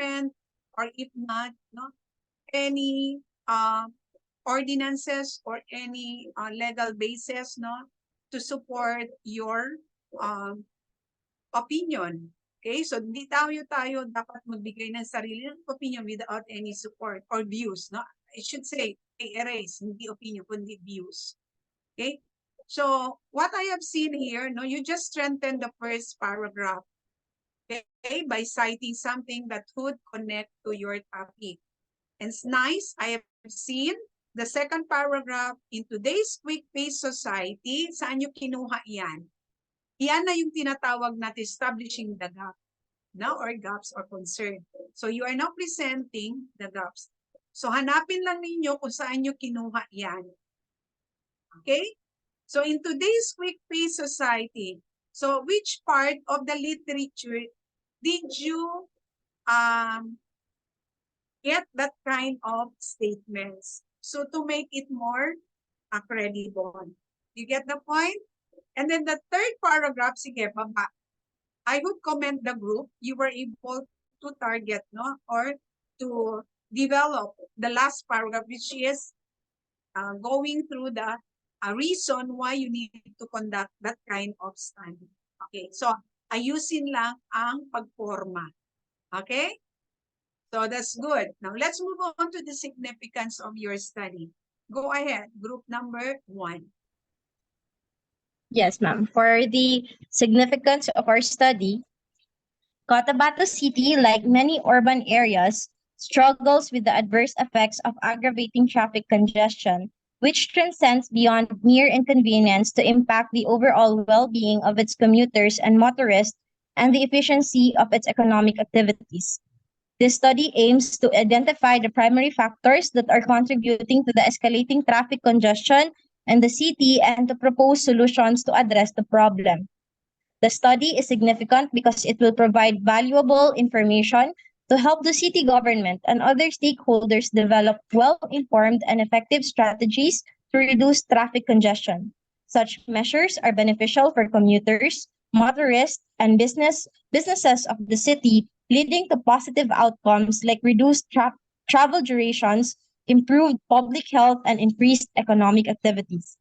document, or if not, no, any ordinances or any legal basis, no, to support your um, opinion. Okay, so hindi tayo dapat magbigay ng sarili ng opinion without any support or views, no? I should say, erase, hindi opinion, kundi views. Okay, so what I have seen here, no, you just strengthen the first paragraph, okay, by citing something that would connect to your topic. And it's nice, I have seen the second paragraph, in today's quick-paced society, saan nyo kinuha yan? Yan na yung tinatawag natin establishing the gap, no? Or gaps or concern. So you are now presenting the gaps. So hanapin lang ninyo kung saan nyo kinuha yan. Okay? So in today's quick-paced society, so which part of the literature did you get that kind of statements? So to make it more credible. You get the point? And then the third paragraph, sige, baba. I would commend the group. You were able to target, no, or to develop the last paragraph, which is going through the reason why you need to conduct that kind of study. Okay, so ayusin lang ang pagforma. Okay? So that's good. Now let's move on to the significance of your study. Go ahead, group number 1. Yes, ma'am. For the significance of our study, Cotabato City, like many urban areas, struggles with the adverse effects of aggravating traffic congestion, which transcends beyond mere inconvenience to impact the overall well-being of its commuters and motorists and the efficiency of its economic activities. This study aims to identify the primary factors that are contributing to the escalating traffic congestion in the city and to propose solutions to address the problem. The study is significant because it will provide valuable information to help the city government and other stakeholders develop well-informed and effective strategies to reduce traffic congestion. Such measures are beneficial for commuters, motorists, and businesses of the city, leading to positive outcomes like reduced travel durations, improved public health, and increased economic activities.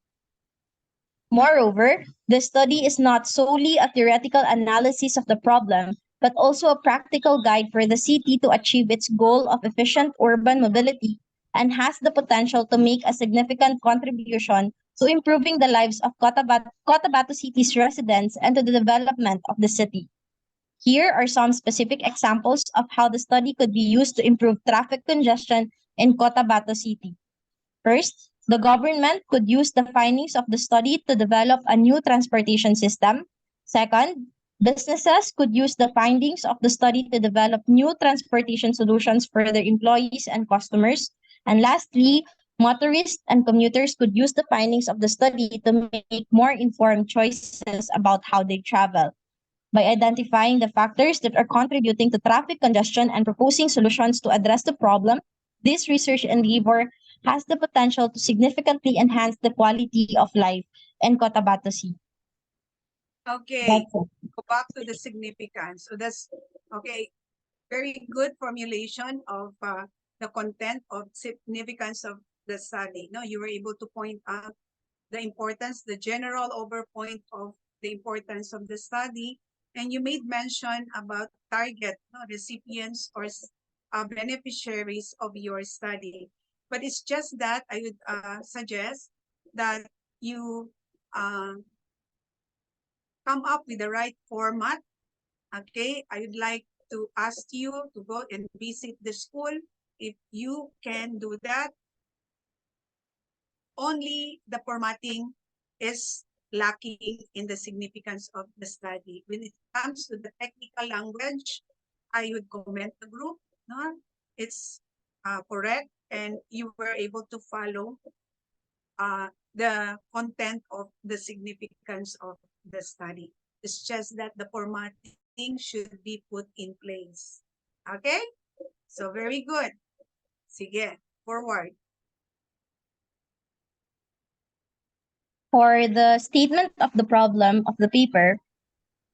Moreover, the study is not solely a theoretical analysis of the problem, but also a practical guide for the city to achieve its goal of efficient urban mobility and has the potential to make a significant contribution to improving the lives of Cotabato City's residents and to the development of the city. Here are some specific examples of how the study could be used to improve traffic congestion in Cotabato City. First, the government could use the findings of the study to develop a new transportation system. Second, businesses could use the findings of the study to develop new transportation solutions for their employees and customers. And lastly, motorists and commuters could use the findings of the study to make more informed choices about how they travel. By identifying the factors that are contributing to traffic congestion and proposing solutions to address the problem, this research endeavor has the potential to significantly enhance the quality of life in Cotabato City. Okay, That's it. go back to the significance. So that's, okay, very good formulation of the content of significance of the study. No, you were able to point out the importance, the general overpoint of the importance of the study, and you made mention about target, no, recipients or beneficiaries of your study. But it's just that I would suggest that you come up with the right format. Okay, I would like to ask you to go and visit the school. If you can do that, only the formatting is lacking in the significance of the study. When it comes to the technical language, I would commend the group. No? It's correct, and you were able to follow the content of the significance of the study. It's just that the formatting should be put in place. Okay? So very good. Sige, forward. For the statement of the problem of the paper,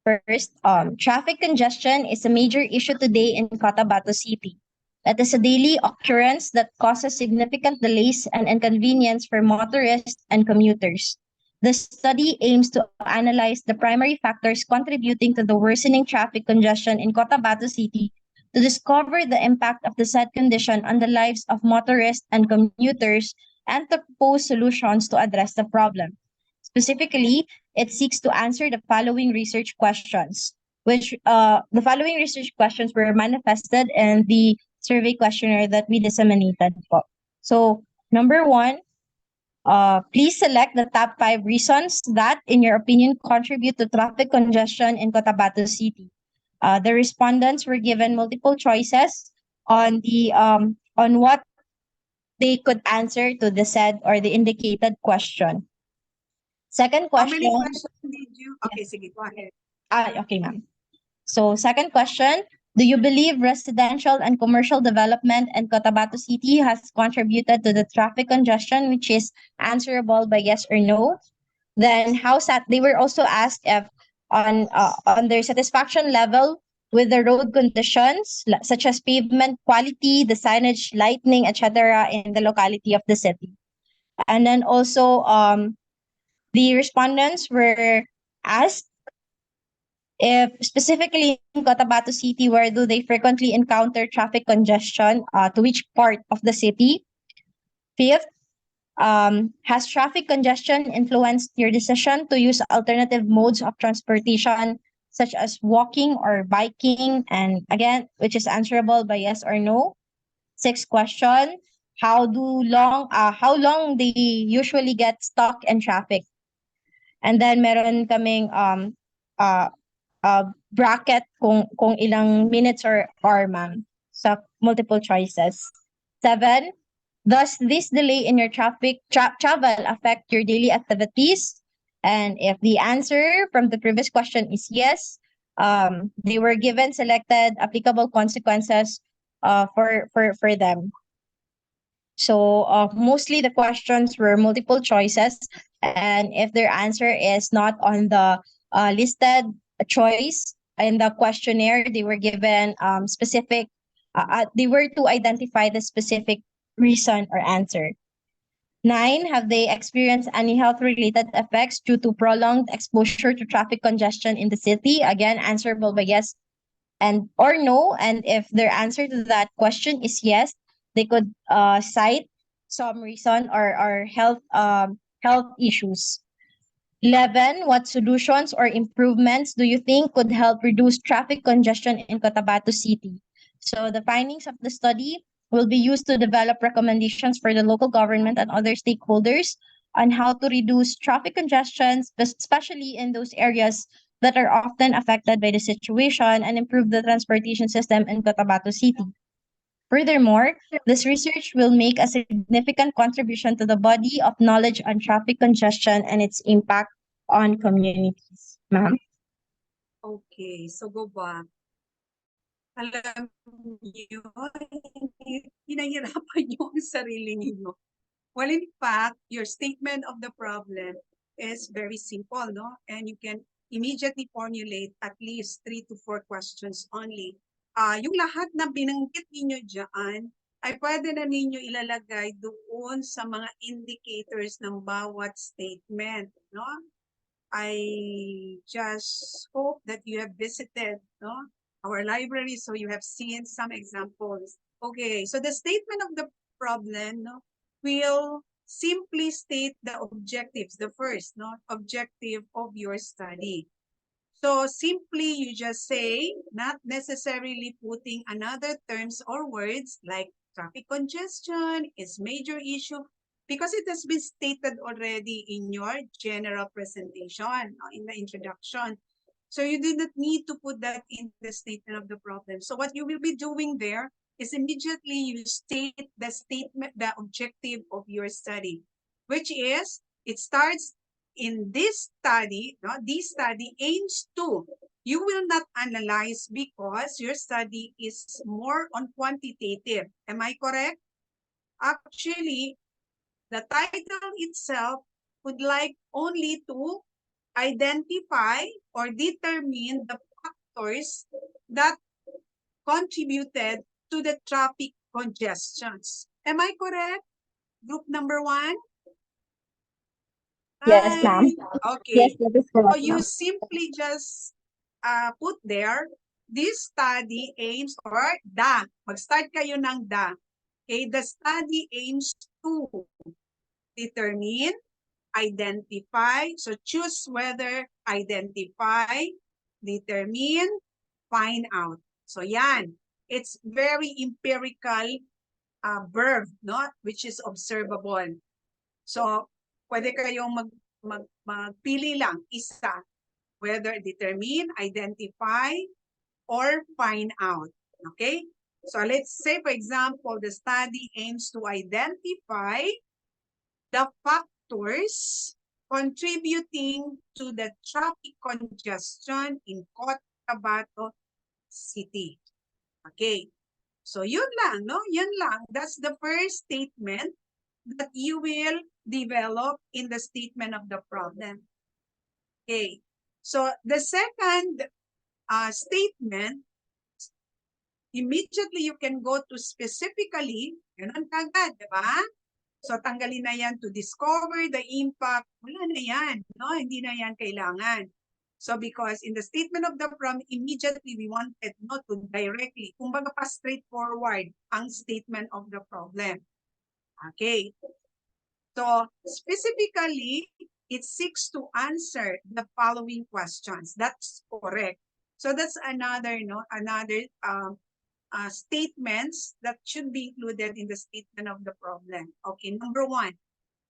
First, traffic congestion is a major issue today in Cotabato City. It is a daily occurrence that causes significant delays and inconvenience for motorists and commuters. The study aims to analyze the primary factors contributing to the worsening traffic congestion in Cotabato City to discover the impact of the said condition on the lives of motorists and commuters and to propose solutions to address the problem. Specifically, it seeks to answer the following research questions, which the following research questions were manifested in the survey questionnaire that we disseminated po. So, number one, please select the top 5 reasons that, in your opinion, contribute to traffic congestion in Cotabato City. The respondents were given multiple choices on what they could answer to the said or the indicated question. Second How many question. questions did you? Okay, sige, go ahead. Okay, ma'am. So, second question, do you believe residential and commercial development in Cotabato City has contributed to the traffic congestion, which is answerable by yes or no? Then, they were also asked if on their satisfaction level with the road conditions, such as pavement quality, the signage, lighting, etc., in the locality of the city. And then also, the respondents were asked if specifically in Cotabato City, where do they frequently encounter traffic congestion, to which part of the city? Fifth, has traffic congestion influenced your decision to use alternative modes of transportation, such as walking or biking? And again, which is answerable by yes or no. Sixth question, how long they usually get stuck in traffic? And then meron kaming uh, bracket kung ilang minutes or hour, ma'am, sa multiple choices. 7, does this delay in your travel affect your daily activities? And if the answer from the previous question is yes, they were given selected applicable consequences for them. So mostly the questions were multiple choices, and if their answer is not on the listed choice in the questionnaire, they were given specific. They were to identify the specific reason or answer. 9, have they experienced any health-related effects due to prolonged exposure to traffic congestion in the city? Again, answerable by yes and or no. And if their answer to that question is yes, they could cite some reason or health issues. 11, what solutions or improvements do you think could help reduce traffic congestion in Cotabato City? So the findings of the study will be used to develop recommendations for the local government and other stakeholders on how to reduce traffic congestion, especially in those areas that are often affected by the situation, and improve the transportation system in Cotabato City. Furthermore, this research will make a significant contribution to the body of knowledge on traffic congestion and its impact on communities. Ma'am? Okay, so go back. Alam niyo, hinahirapan niyo ang sarili niyo. Well, in fact, your statement of the problem is very simple, no? And you can immediately formulate at least 3 to 4 questions only. Yung lahat na binanggit ninyo dyan, ay pwede na ninyo ilalagay doon sa mga indicators ng bawat statement, no? I just hope that you have visited, no, our library, so you have seen some examples. Okay, so the statement of the problem, no, will simply state the objectives, the first, no, objective of your study. So simply you just say, not necessarily putting another terms or words like traffic congestion is major issue, because it has been stated already in your general presentation, in the introduction. So you do not need to put that in the statement of the problem. So what you will be doing there is immediately you state the statement, the objective of your study, which is, it starts in this study, no, this study aims to, you will not analyze because your study is more on quantitative. Am I correct? Actually, the title itself would like only to identify or determine the factors that contributed to the traffic congestions. Am I correct? Group number 1? Yes, ma'am. Right. Yes, Okay. that is So correct, you ma'am. simply just put there, this study aims, or mag-start kayo ng the. Okay, the study aims to determine, identify, so choose whether, identify, determine, find out. So yan, it's very empirical verb, no? Which is observable. So, pwede kayong magpili lang, isa, whether determine, identify, or find out. Okay? So, let's say, for example, the study aims to identify the factors contributing to the traffic congestion in Cotabato City. Okay. So, yun lang, no? Yun lang. That's the first statement that you will develop in the statement of the problem. Okay. So, the second statement, immediately you can go to specifically, yun ang kagad, di ba? So, tanggalin na yan to discover the impact. Wala na yan, no? Hindi na yan kailangan. So, because in the statement of the problem, immediately we wanted not to directly, kumbaga pa straightforward ang statement of the problem. Okay. So, specifically, it seeks to answer the following questions. That's correct. So, that's another, statements that should be included in the statement of the problem. Okay, number 1.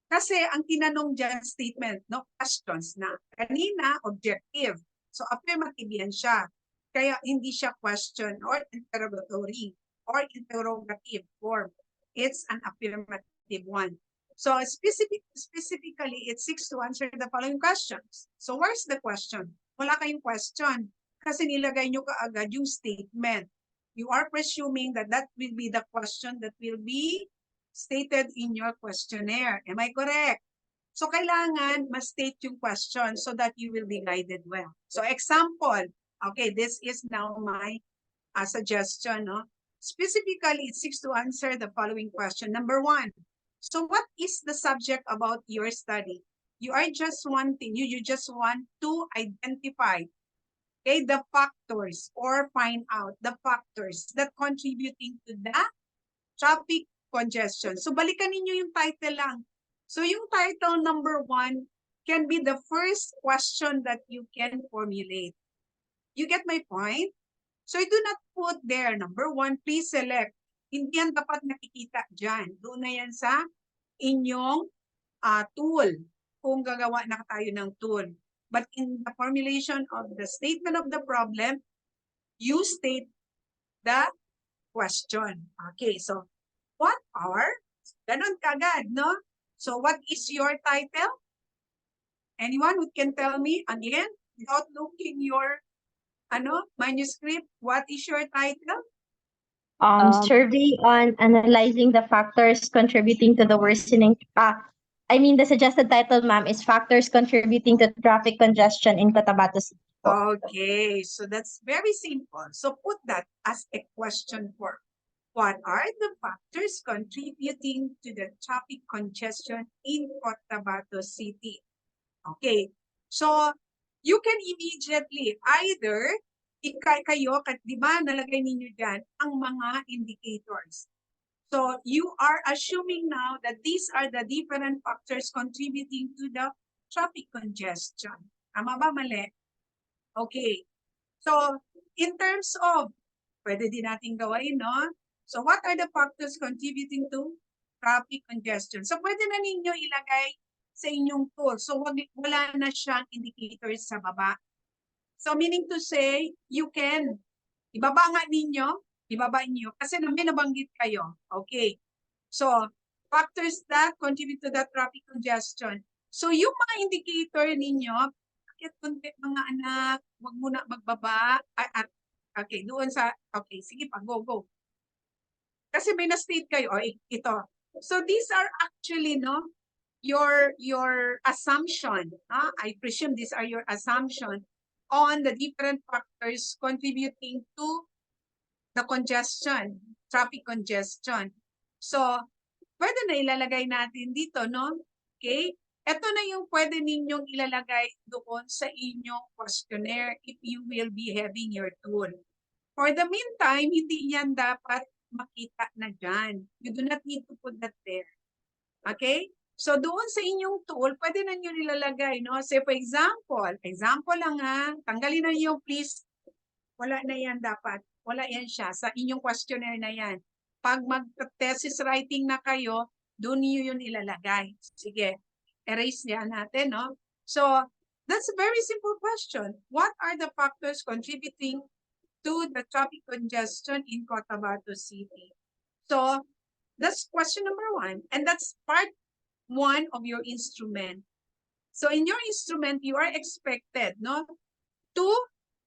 Kasi ang tinanong dyan statement, no, questions na. Kanina, objective. So, affirmative yan siya. Kaya hindi siya question or interrogatory or interrogative form. It's an affirmative one. So, specifically, it seeks to answer the following questions. So, where's the question? Wala kayong question. Kasi nilagay nyo kaagad yung statement. You are presuming that that will be the question that will be stated in your questionnaire. Am I correct? So, kailangan ma-state yung question so that you will be guided well. So, example, okay, this is now my suggestion. No? Specifically, it seeks to answer the following question. Number 1, so what is the subject about your study? You are just wanting, you just want to identify, okay, the factors or find out the factors that contributing to the traffic congestion. So balikan ninyo yung title lang. So yung title number 1 can be the first question that you can formulate. You get my point? So do not put there, number 1, please select. Hindi yan dapat nakikita dyan. Doon na yan sa inyong tool. Kung gagawa na tayo ng tool. But in the formulation of the statement of the problem, you state the question. Okay, so what are, ganon kagad, no? So what is your title? Anyone who can tell me again, without looking your manuscript, what is your title? Survey on analyzing the factors contributing to the worsening. The suggested title, ma'am, is Factors Contributing to Traffic Congestion in Cotabato City. Okay, so that's very simple. So put that as a question form. What are the factors contributing to the traffic congestion in Cotabato City? Okay, so you can immediately either, kayo, di ba nalagay ninyo dyan ang mga indicators. So you are assuming now that these are the different factors contributing to the traffic congestion. Tama ba, mali? Okay. So in terms of, pwede din natin gawain, no? So what are the factors contributing to traffic congestion? So pwede na ninyo ilagay sa inyong tool. So wala na siyang indicators sa baba. So meaning to say, you can, ibaba nga ninyo, ibaba niyo kasi may nabanggit kayo. Okay. So, factors that contribute to the traffic congestion. So, yung mga indicator ninyo, bakit mga anak, wag muna magbaba. Okay, doon sa, okay, sige pa, go. Kasi may na-state kayo, ito. So, these are actually, your assumption. I presume these are your assumption on the different factors contributing to the congestion, traffic congestion. So, pwede na ilalagay natin dito, no? Okay? Ito na yung pwede ninyong ilalagay doon sa inyong questionnaire if you will be having your tool. For the meantime, hindi yan dapat makita na dyan. You do not need to put that there. Okay? So doon sa inyong tool, pwede na nyo nilalagay, no? Say for example lang tanggalin na yung please. Wala na yan dapat. Wala yan siya sa inyong questionnaire na yan. Pag mag-thesis writing na kayo, doon niyo yun ilalagay. Sige, erase yan natin, no? So, that's a very simple question. What are the factors contributing to the traffic congestion in Cotabato City? So, that's question number 1. And that's part 1 of your instrument. So, in your instrument, you are expected, no, to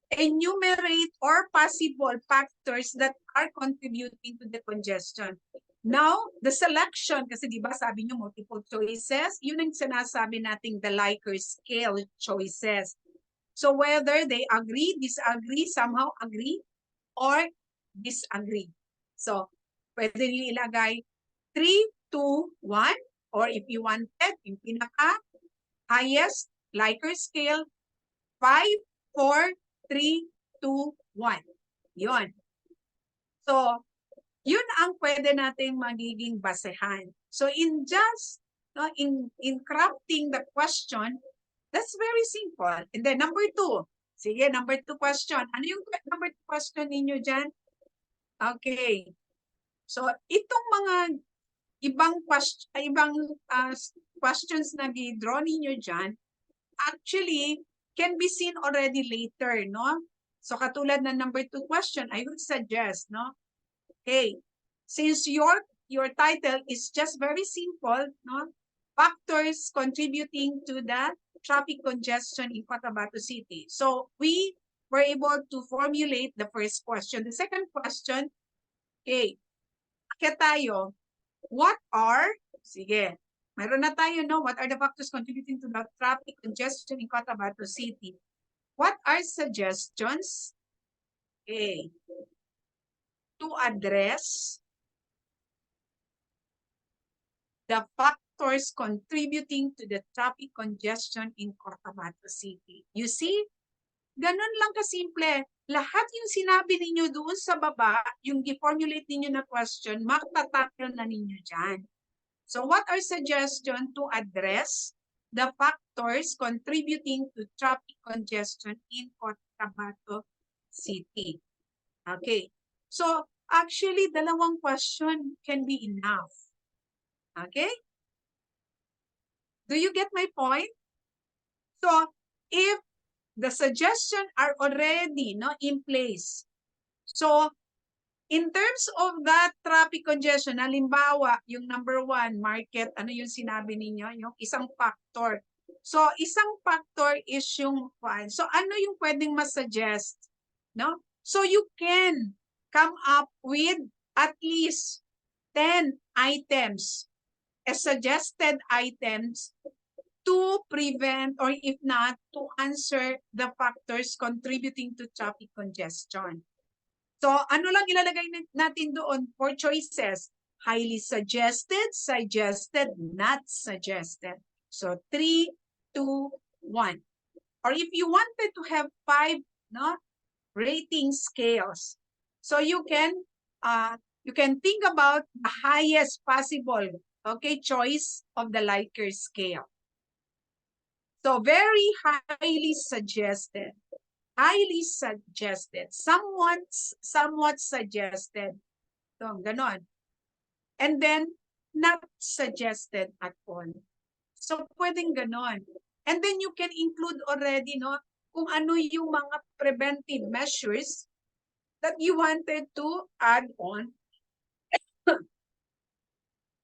enumerate or possible factors that are contributing to the congestion. Now, the selection, kasi di ba sabi nyo multiple choices, yun ang sinasabi nating the Likert scale choices. So whether they agree, disagree, somehow agree, or disagree. So, pwede nyo ilagay 3, 2, 1, or if you wanted, yung pinaka highest Likert scale, 5, 4, 3, 2, 1. Yun. So, yun ang pwede nating magiging basehan. So, in crafting the question, that's very simple. And then, number 2. Sige, number 2 question. Ano yung number 2 question ninyo dyan? Okay. So, itong mga ibang questions na di-draw ninyo dyan, actually, can be seen already later, no? So katulad ng number 2 question, I would suggest, no? Okay, since your title is just very simple, no? Factors contributing to the traffic congestion in Cotabato City. So we were able to formulate the first question. The second question, okay, akit tayo. What are, sige, meron na tayo, no? What are the factors contributing to the traffic congestion in Cotabato City? What are suggestions, okay, to address the factors contributing to the traffic congestion in Cotabato City? You see, ganun lang kasimple. Lahat yung sinabi ninyo doon sa baba, yung i-formulate ninyo na question, makatatakil na ninyo dyan. So what are suggestions to address the factors contributing to traffic congestion in Cotabato City? Okay. So actually, dalawang question can be enough. Okay? Do you get my point? So if the suggestions are already in place, so in terms of that traffic congestion, halimbawa, yung number 1, market, ano yung sinabi ninyo? Yung isang factor. So, isang factor is yung one. So, ano yung pwedeng masuggest? No? So, you can come up with at least 10 items as suggested items to prevent or if not, to answer the factors contributing to traffic congestion. So, ano lang ilalagay natin doon? 4 choices. Highly suggested, suggested, not suggested. So, 3, 2, 1. Or if you wanted to have 5 rating scales, so you can think about the highest possible choice of the Likert scale. So, very highly suggested. Highly suggested, somewhat suggested. So, ganon. And then, not suggested at all. So, pwedeng ganon. And then, you can include already, kung ano yung mga preventive measures that you wanted to add on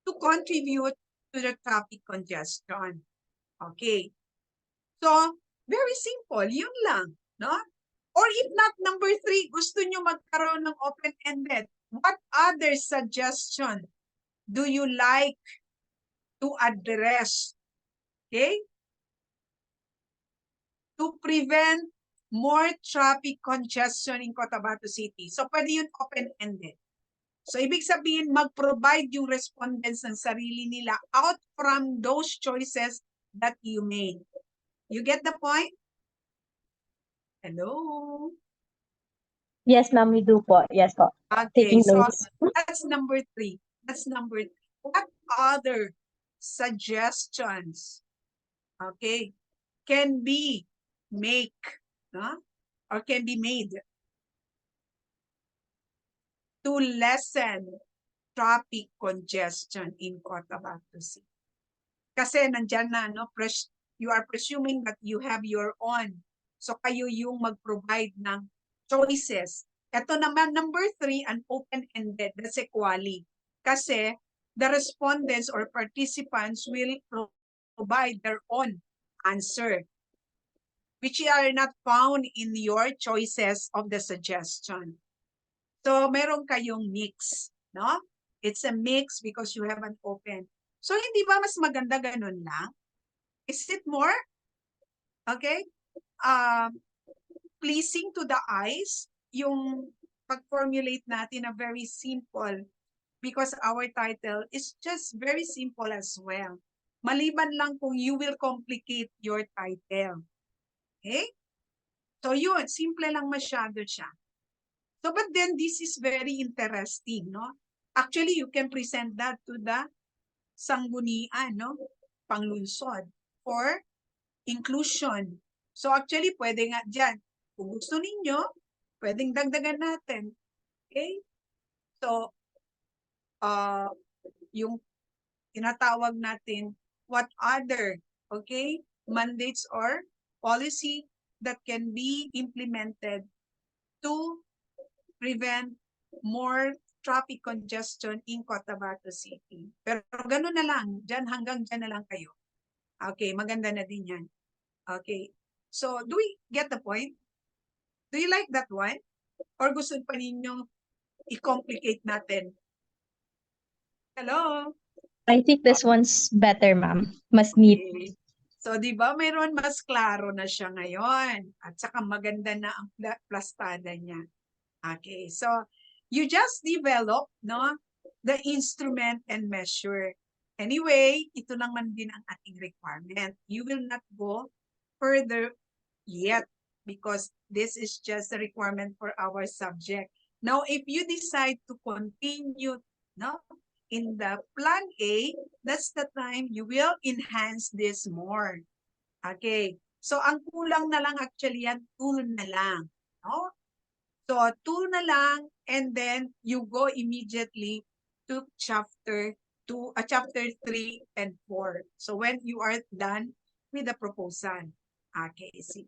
to contribute to the traffic congestion. Okay. So, very simple. Yun lang. No? Or if not, number 3, gusto nyo magkaroon ng open-ended. What other suggestion do you like to address Okay? To prevent more traffic congestion in Cotabato City. So, pwede yun open-ended. So, ibig sabihin, mag-provide yung respondents ng sarili nila out from those choices that you made. You get the point? Hello? Yes, ma'am, we do po. Yes po. Okay, Taking so notes. that's number 3. That's number 3. What other suggestions, okay, can be or can be made to lessen traffic congestion in Cotabato City? Kasi nandyan na, no? You are presuming that you have your own. So kayo yung mag-provide ng choices. Ito naman, number 3, an open-ended. That's equally. Kasi the respondents or participants will provide their own answer, which are not found in your choices of the suggestion. So meron kayong mix, no? It's a mix because you have an open. So hindi ba mas maganda ganun lang? Is it more, okay, pleasing to the eyes, yung pag-formulate natin na very simple because our title is just very simple as well. Maliban lang kung you will complicate your title. Okay? So yun, simple lang masyado siya. So but then this is very interesting, no? Actually, you can present that to the sanggunian, no? Panglunsod for inclusion. So actually, pwede nga dyan. Kung gusto ninyo, pwedeng dagdagan natin. Okay? So, yung tinatawag natin, what other, okay, mandates or policy that can be implemented to prevent more traffic congestion in Cotabato City. Pero gano'n na lang, dyan, hanggang dyan na lang kayo. Okay, maganda na din yan. Okay, so do we get the point? Do you like that one? Or gusto pa ninyo i-complicate natin? Hello? I think this one's better, ma'am. Mas neat. Okay. So, di ba, mayroon mas klaro na siya ngayon. At saka maganda na ang plastada niya. Okay, so you just develop, no, the instrument and measure. Anyway, ito naman din ang ating requirement. You will not go further yet because this is just a requirement for our subject. Now, if you decide to continue, no, in the plan A, that's the time you will enhance this more. Okay, so ang kulang na lang actually yan, tool na lang. No? So, tool na lang, and then you go immediately to chapter 3 and 4. So, when you are done with the proposal. Okay, see.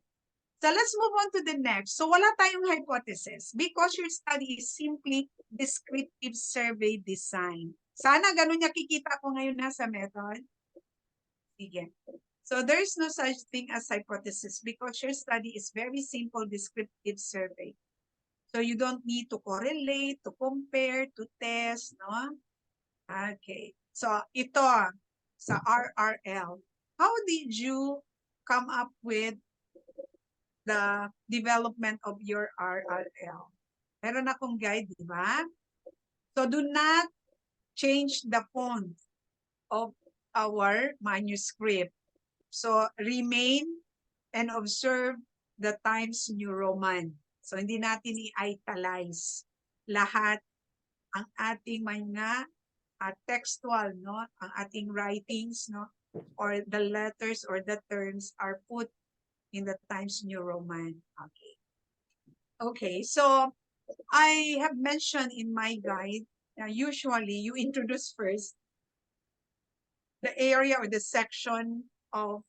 So, let's move on to the next. So, wala tayong hypothesis because your study is simply descriptive survey design. Sana ganun niya kikita ko ngayon na sa method. Sige. So, there is no such thing as hypothesis because your study is very simple descriptive survey. So you don't need to correlate, to compare, to test, no? Okay. So ito, sa RRL, how did you come up with the development of your RRL? Meron akong guide, di ba? So do not change the font of our manuscript. So remain and observe the Times New Roman. So, hindi natin i-italize lahat ang ating mga textual, no? Ang ating writings, no? Or the letters or the terms are put in the Times New Roman. Okay. Okay, so I have mentioned in my guide, usually you introduce first the area or the section of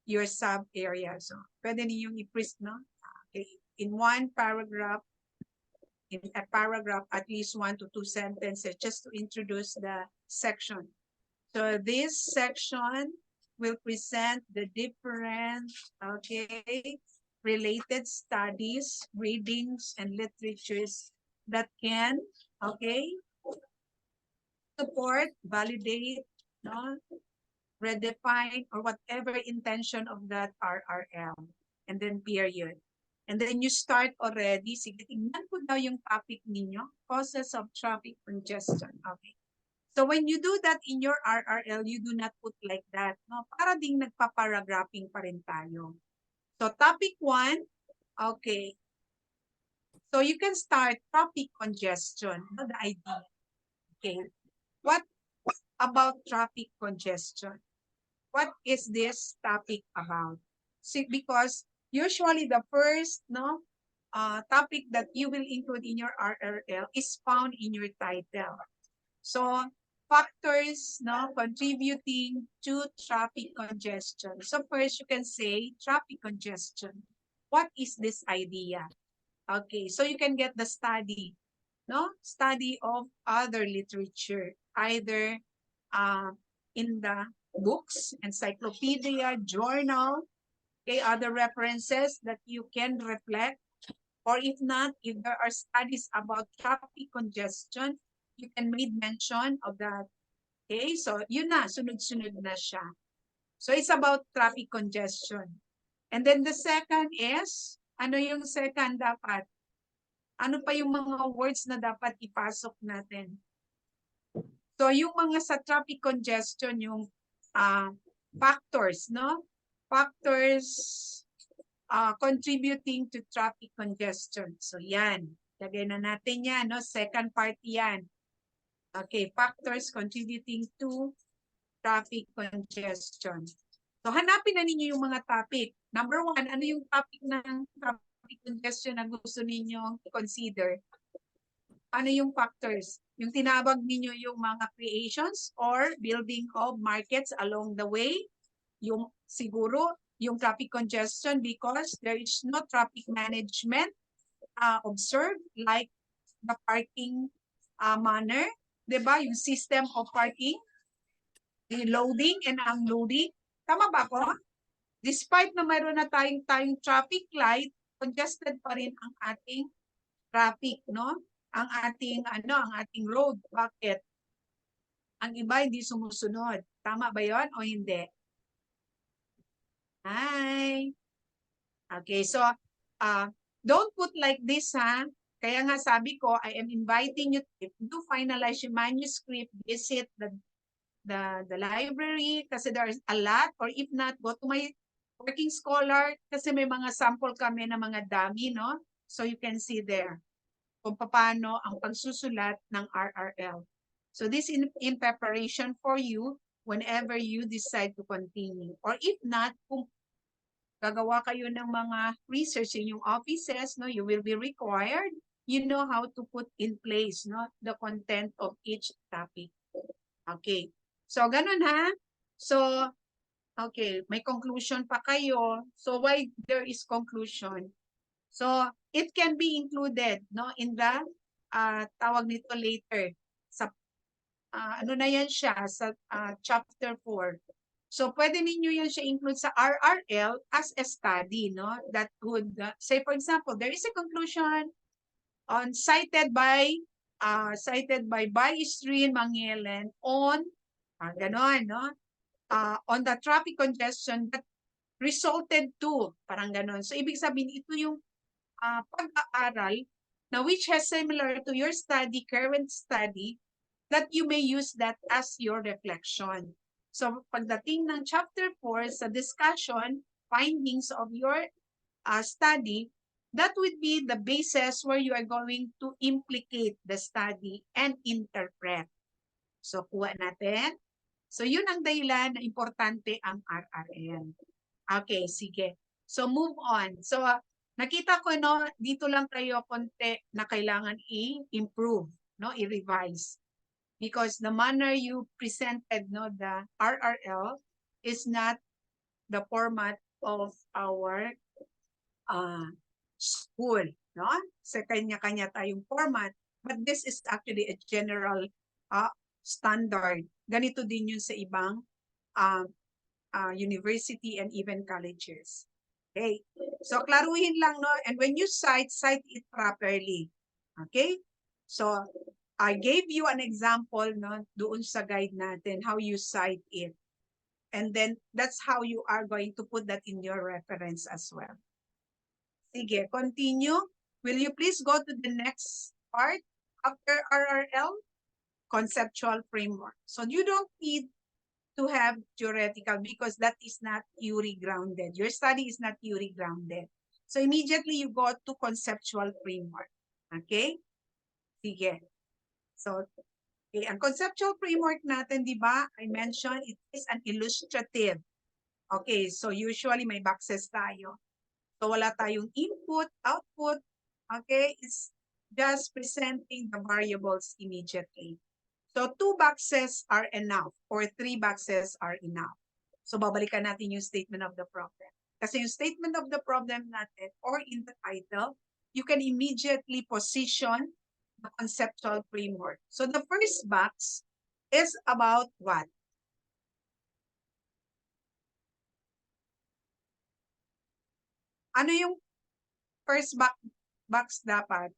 your sub-area. So, pwede ninyong i-print, no? Okay. In one paragraph, in a paragraph, at least 1 to 2 sentences just to introduce the section. So this section will present the different, okay, related studies, readings, and literatures that can, okay, support, validate, no, redefine, or whatever intention of that RRL. And then period. And then you start already. Sige, tignan ko daw yung topic ninyo. Causes of traffic congestion. Okay. So when you do that in your RRL, you do not put like that. No? Para ding nagpaparagraphing pa rin tayo. So topic 1, okay. So you can start traffic congestion. No, the idea. Okay. What about traffic congestion? What is this topic about? See, because usually the first topic that you will include in your RRL is found in your title. So factors contributing to traffic congestion. So first you can say traffic congestion. What is this idea? Okay, so you can get the study, study of other literature, either in the books, encyclopedia, journal, okay, other references that you can reflect. Or if not, if there are studies about traffic congestion, you can make mention of that. Okay, so yun na, sunod-sunod na siya. So it's about traffic congestion. And then the second is, ano yung second dapat? Ano pa yung mga words na dapat ipasok natin? So yung mga sa traffic congestion, yung factors, no? Factors contributing to traffic congestion. So yan, lagay na natin yan, no? Second part yan. Okay, factors contributing to traffic congestion. So hanapin na ninyo yung mga topic. Number 1, ano yung topic ng traffic congestion na gusto ninyo consider? Ano yung factors? Yung tinawag ninyo yung mga creations or building of markets along the way. Yung siguro, yung traffic congestion because there is no traffic management observed like the parking manner. Diba? Yung system of parking, the loading and unloading. Tama ba po? Despite na mayroon na tayong traffic light, congested pa rin ang ating traffic, no? Ang ating road. Bakit? Ang iba hindi sumusunod. Tama ba 'yon o hindi? Hi. Okay, so don't put like this, ha? Kaya nga sabi ko, I am inviting you to finalize your manuscript, visit the library kasi there's a lot, or if not, go to my working scholar kasi may mga sample kami na mga dummy, no? So you can see there kung paano ang pagsusulat ng RRL. So this in preparation for you whenever you decide to continue. Or if not, kung gagawa kayo ng mga research in yung offices, no, you will be required, you know how to put in place, no, the content of each topic. Okay. So ganun, ha? So okay, may conclusion pa kayo. So why there is conclusion? So it can be included, no, in the tawag nito later sa ano na yan siya sa chapter 4. So pwede ninyo yan siya include sa RRL as a study, no? That would say for example, there is a conclusion on cited by Baistrin Mangelen on ganon, no? On the traffic congestion that resulted to, parang ganon. So ibig sabihin ito yung pag-aaral na which has similar to your study, current study, that you may use that as your reflection. So pagdating ng chapter 4 sa discussion, findings of your study, that would be the basis where you are going to implicate the study and interpret. So kuha natin. So yun ang dahilan na importante ang RRL. Okay, sige. So move on. So nakita ko, no, dito lang kayo konti na kailangan i-improve, no, i-revise. Because the manner you presented, no, the RRL is not the format of our school, no? Sa kanya-kanya tayong format, but this is actually a general standard. Ganito din yun sa ibang university and even colleges. Okay? So, klaruhin lang, no? And when you cite it properly. Okay? So, I gave you an example, no, doon sa guide natin, how you cite it. And then that's how you are going to put that in your reference as well. Sige, continue. Will you please go to the next part after RRL? Conceptual framework. So you don't need to have theoretical because that is not theory grounded. Your study is not theory grounded. So immediately you go to conceptual framework. Okay? Sige. So, okay, ang conceptual framework natin, di ba? I mentioned it is an illustrative. Okay, so usually may boxes tayo. So wala tayong input, output. Okay, it's just presenting the variables immediately. So 2 boxes are enough or 3 boxes are enough. So babalikan natin yung statement of the problem. Kasi yung statement of the problem natin or in the title, you can immediately position the conceptual framework. So the first box is about what? Ano yung first box dapat?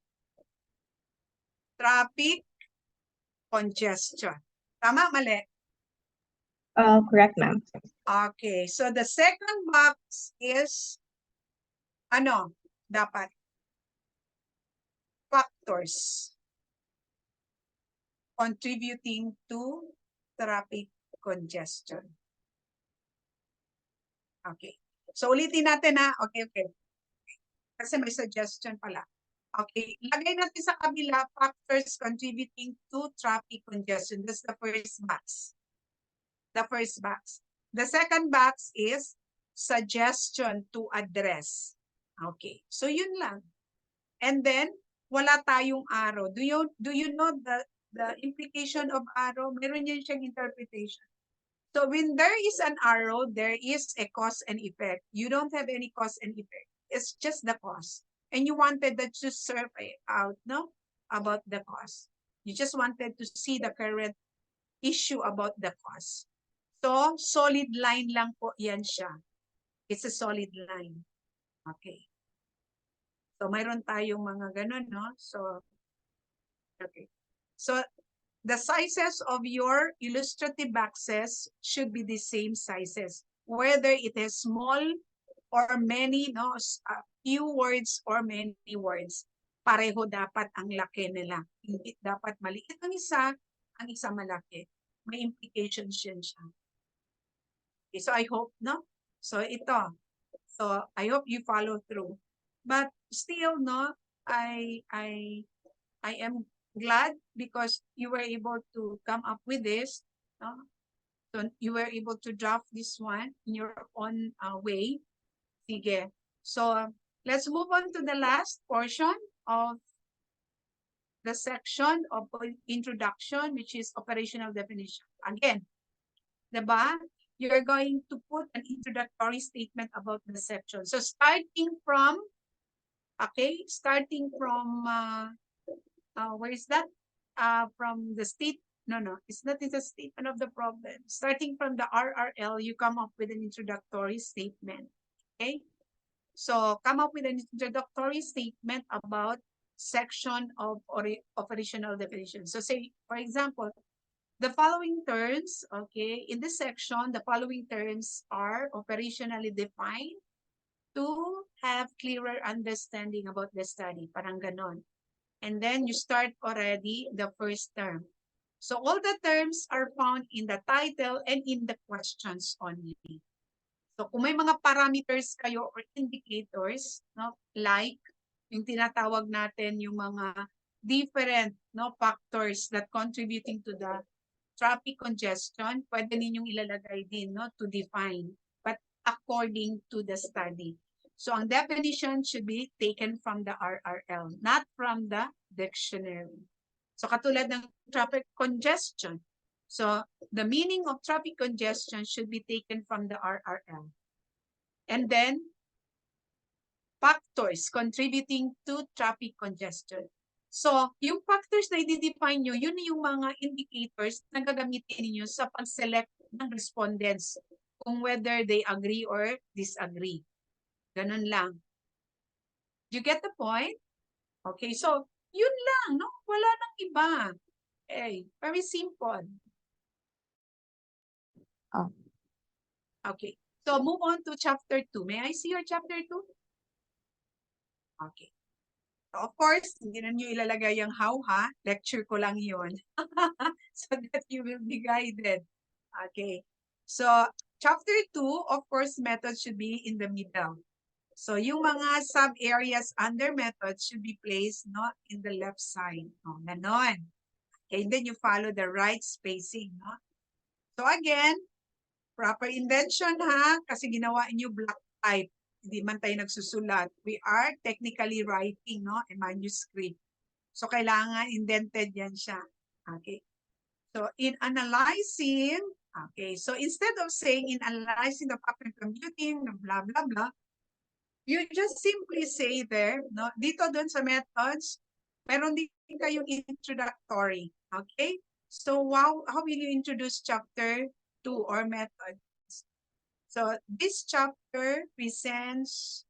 Traffic congestion. Tama, mali? Correct, ma'am. Okay, so the second box is, ano, dapat? Factors contributing to traffic congestion. Okay, so ulitin natin ha. Okay. Kasi may suggestion pala. Okay, lagay natin sa kabila, factors contributing to traffic congestion. That's the first box. The first box. The second box is suggestion to address. Okay, so yun lang. And then, wala tayong arrow. Do you know the implication of arrow? Meron yan siyang interpretation. So when there is an arrow, there is a cause and effect. You don't have any cause and effect. It's just the cause. And you wanted that to survey out, no? About the cause. You just wanted to see the current issue about the cause. So, solid line lang po yan siya. It's a solid line. Okay. So, mayroon tayong mga ganun, no? So, okay. So, the sizes of your illustrative boxes should be the same sizes. Whether it is small or many, no? Few words or many words. Pareho dapat ang laki nila. Hindi dapat maliit ang isa malaki. May implications yan siya. Okay, so I hope, no? So ito. So I hope you follow through. But still, no, I am glad because you were able to come up with this. No? So you were able to draft this one in your own way. Sige. So let's move on to the last portion of the section of introduction, which is operational definition. Again, diba? You're going to put an introductory statement about the section. So starting from, okay, where is that? From the it's not in the statement of the problem. Starting from the RRL, you come up with an introductory statement, okay? So come up with an introductory statement about section of operational definition. So say, for example, the following terms, okay, in this section, the following terms are operationally defined to have clearer understanding about the study, parang ganon. And then you start already the first term. So all the terms are found in the title and in the questions only. So kung may mga parameters kayo or indicators, no, like yung tinatawag natin yung mga different, no, factors that contributing to the traffic congestion, pwede ninyong ilalagay din, no, to define, but according to the study. So ang definition should be taken from the RRL, not from the dictionary. So katulad ng traffic congestion. So the meaning of traffic congestion should be taken from the RRL. And then factors contributing to traffic congestion. So, yung factors na i-define nyo, yun yung mga indicators na gagamitin niyo sa pag-select ng respondents kung whether they agree or disagree. Ganun lang. You get the point? Okay, so, yun lang, no? Wala nang iba. Okay, very simple. Okay. So move on to chapter 2. May I see your chapter 2? Okay. So of course, hindi na nyo ilalagay yung how ha. Lecture ko lang yun. So that you will be guided. Okay. So chapter 2, of course, methods should be in the middle. So yung mga sub-areas under methods should be placed no, in the left side. Oh, ganon. Okay, and then you follow the right spacing. No? So again, proper invention ha, kasi ginawa niyo black type. Hindi man tayo nagsusulat. We are technically writing no, a manuscript. So kailangan indented yan siya. Okay. So in analyzing, okay, so instead of saying in analyzing the fact and computing, blah, blah, blah, you just simply say there, no, dito dun sa methods, meron din kayong introductory. Okay? So how will you introduce chapter 2 or methods? So this chapter presents,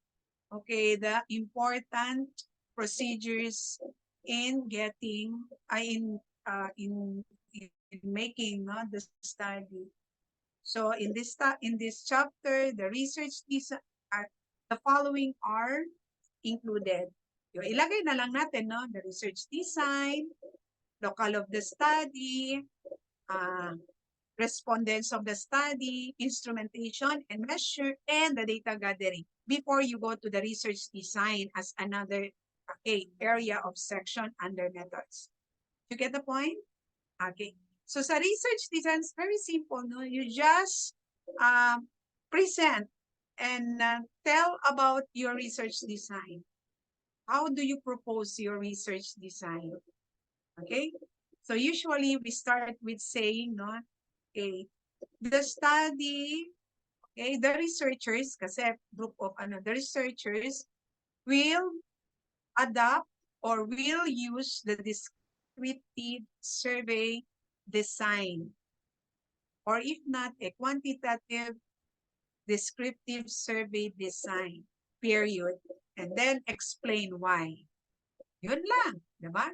okay, the important procedures in getting, in making no, the study. So in this chapter, the research the following are included. Yung ilagay na lang natin, no? The research design, local of the study, respondents of the study, instrumentation and measure, and the data gathering before you go to the research design as another area of section under methods. You get the point? Okay. So sa research design, it's very simple. No? You just present and tell about your research design. How do you propose your research design? Okay. So usually we start with saying, no, okay, the study, okay, the researchers, kasi group of the researchers will adopt or will use the descriptive survey design, or if not, a quantitative descriptive survey design, period. And then explain why. Yun lang, di ba?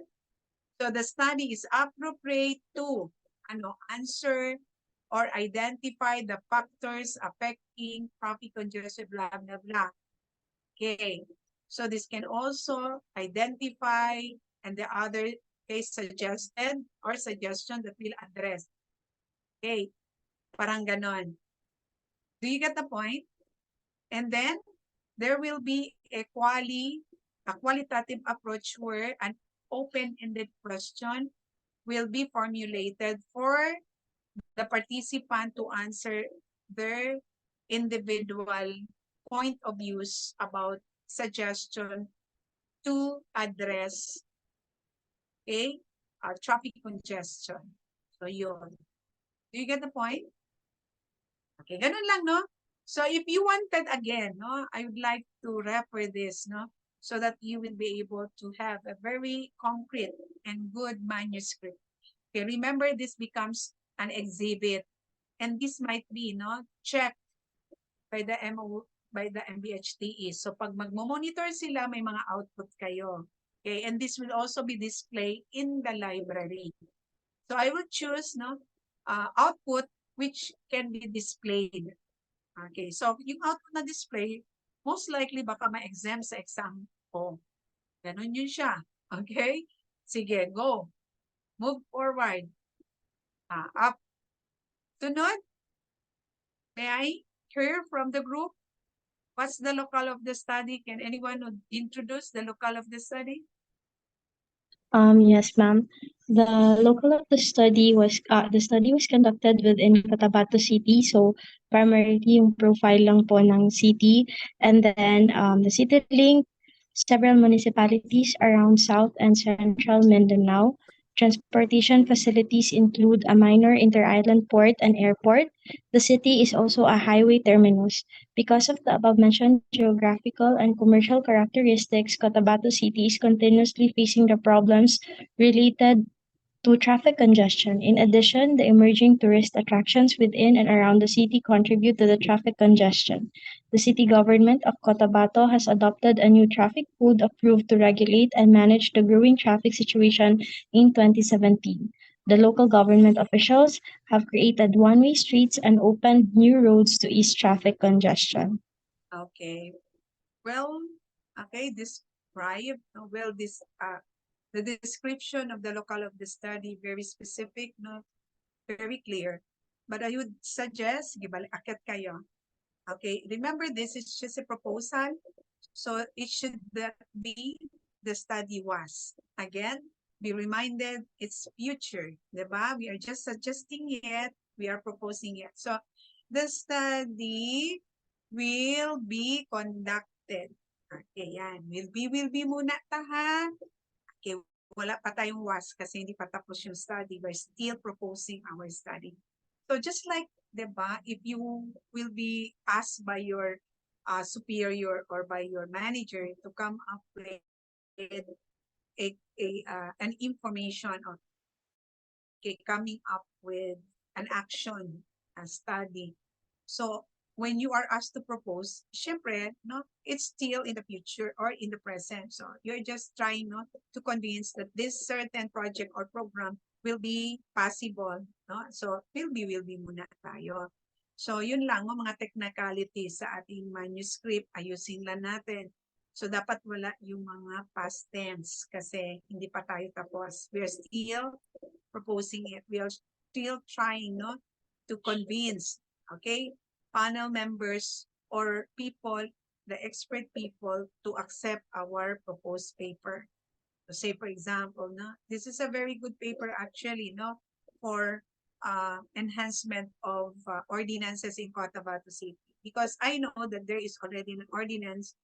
So the study is appropriate to answer or identify the factors affecting traffic congestion, blah, blah, blah. Okay. So this can also identify and the other case suggested or suggestion that will address. Okay. Parang ganon. Do you get the point? And then there will be a qualitative approach where an open-ended question will be formulated for the participant to answer their individual point of views about suggestion to address traffic congestion. So yun. Do you get the point? Okay, ganun lang, no? So if you wanted again, no, I would like to refer this, no, so that you will be able to have a very concrete and good manuscript. Okay, remember this becomes an exhibit, and this might be, no, checked by the MBHTE. So pag magmo-monitor sila, may mga output kayo. Okay, and this will also be displayed in the library. So I will choose, no, output which can be displayed. Okay, so yung output na display, most likely baka ma-exempt sa exam ko. Ganun yun siya. Okay? Sige, go. Move forward. Up. Sunod. May I hear from the group? What's the locale of the study? Can anyone introduce the locale of the study? Yes, ma'am. The local of the study was conducted within Cotabato City. So primarily yung profile lang po ng city, and then the city linked several municipalities around South and Central Mindanao. Transportation facilities include a minor inter-island port and airport. The city is also a highway terminus. Because of the above-mentioned geographical and commercial characteristics, Cotabato City is continuously facing the problems related to traffic congestion. In addition, the emerging tourist attractions within and around the city contribute to the traffic congestion. The city government of Cotabato has adopted a new traffic code approved to regulate and manage the growing traffic situation in 2017. The local government officials have created one-way streets and opened new roads to ease traffic congestion. Okay. Well, okay, describe, well, the description of the locale of the study, very specific, no, very clear. But I would suggest, akit kayo. Okay, remember this is just a proposal. So it should be the study was. Again, be reminded it's future, diba? We are just suggesting it, we are proposing it. So the study will be conducted. Okay, yan. Will be muna ta ha. Okay, wala pa tayong was kasi hindi pa tapos yung study. We're still proposing our study. So just like, diba, if you will be asked by your superior or by your manager to come up with an information or coming up with an action, a study. So when you are asked to propose, syempre, no, it's still in the future or in the present. So you're just trying not to convince that this certain project or program will be possible. No? So will be muna tayo. So yun lang, mga technicalities sa ating manuscript, ayusin lang natin. So dapat wala yung mga past tense kasi hindi pa tayo tapos. We are still proposing it. We are still trying, no, to convince, okay, panel members or people, the expert people, to accept our proposed paper. So say, for example, no, this is a very good paper actually, no, for enhancement of ordinances in Cotabato City. Because I know that there is already an ordinance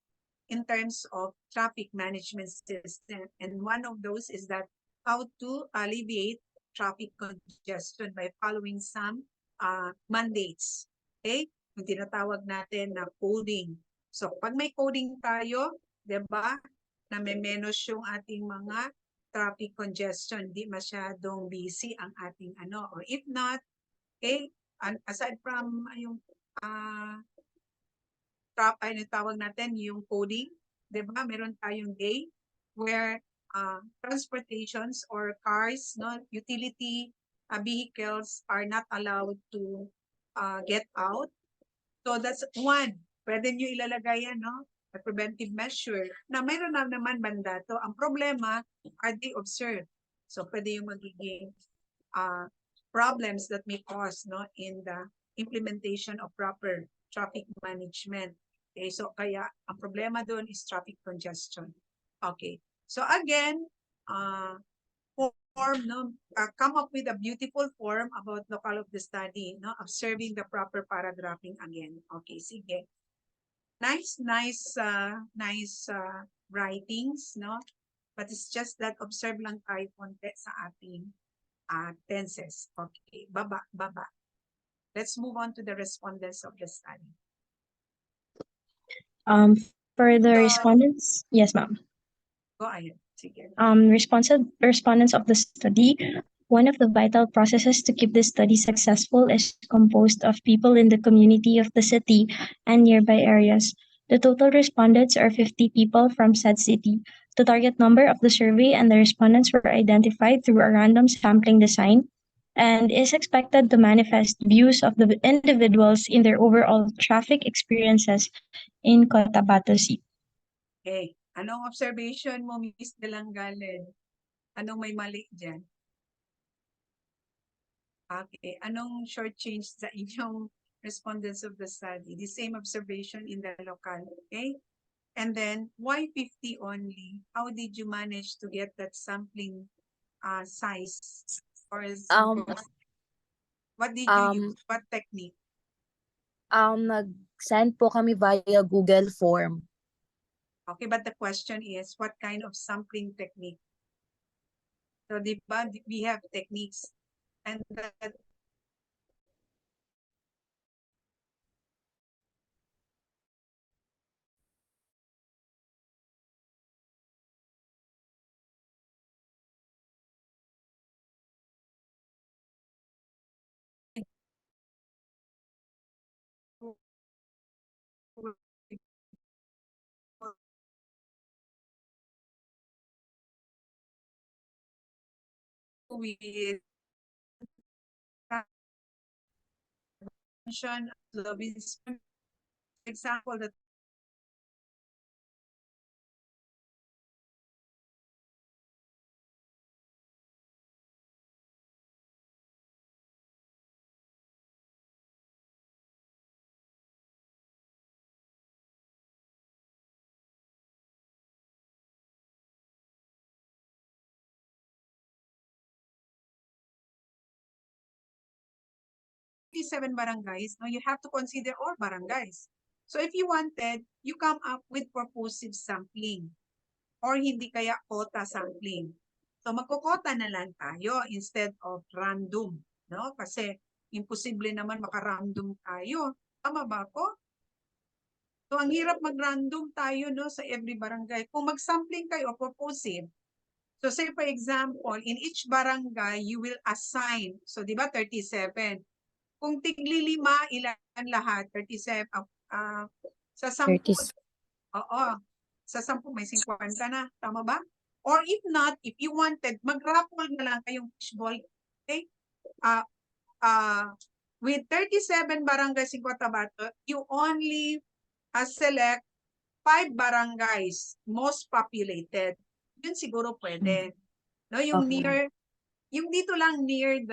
in terms of traffic management system. And one of those is that how to alleviate traffic congestion by following some mandates. Okay? Yung tinatawag natin na coding. So, pag may coding tayo, di ba, na may menos yung ating mga traffic congestion, di masyadong busy ang ating ano. Or if not, okay, aside from yung tawag natin yung coding, di ba? Meron tayong day where transportations or cars, no, utility vehicles are not allowed to get out. So that's one. Pwede nyo ilalagay yan, no? A preventive measure na mayroon na naman mandato. Ang problema, are they observed? So pwede yung magiging problems that may cause, no, in the implementation of proper traffic management. Okay, so kaya ang problema doon is traffic congestion. Okay, so again, form, no, come up with a beautiful form about local of the study, no, observing the proper paragraphing again. Okay, sige. Nice writings, no? But it's just that observe lang tayo konti sa ating tenses. Okay, baba. Let's move on to the respondents of the study. For the respondents, yes, ma'am. Go ahead. Sige. Respondents of the study, one of the vital processes to keep this study successful is composed of people in the community of the city and nearby areas. The total respondents are 50 people from said city. The target number of the survey and the respondents were identified through a random sampling design and is expected to manifest views of the individuals in their overall traffic experiences in Cotabato City. Okay. Anong observation mo, Miss Delangalen? Anong may mali dyan? Okay. Anong short change sa inyong respondents of the study? The same observation in the local. Okay? And then, why 50 only? How did you manage to get that sampling size? Or what did you use? What technique? Nag-send po kami via Google Form. Okay, but the question is, what kind of sampling technique? So, di ba, we have techniques and that with mention Lovin's example that seven barangays, no, you have to consider all barangays. So if you wanted, you come up with purposive sampling or hindi kaya quota sampling. So magkukota na lang tayo instead of random, no? Kasi imposible naman maka-random tayo. Tama ba po? So ang hirap mag-random tayo, no, sa every barangay. Kung mag-sampling kayo purposive, so say for example, in each barangay, you will assign, so di ba 37? Kung tigli 5, ilan lahat? 37. Sa 10, 30. oo. Sa 10 may 50 na. Tama ba? Or if not, if you wanted, mag-raffle na lang kayong fishball. Okay? With 37 barangays in Cotabato, you only select 5 barangays most populated. Yun siguro pwede. No, yung Okay. near, yung dito lang near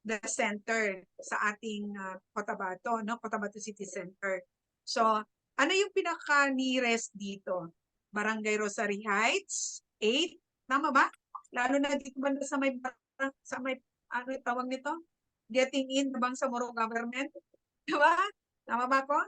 the center sa ating Cotabato, no? Cotabato City Center. So, ano yung pinaka-nearest dito? Barangay Rosary Heights, 8, tama ba? Lalo na dito banda sa may ano yung tawag nito? Getting in the Bangsamoro government. Diba? Tama ba ko?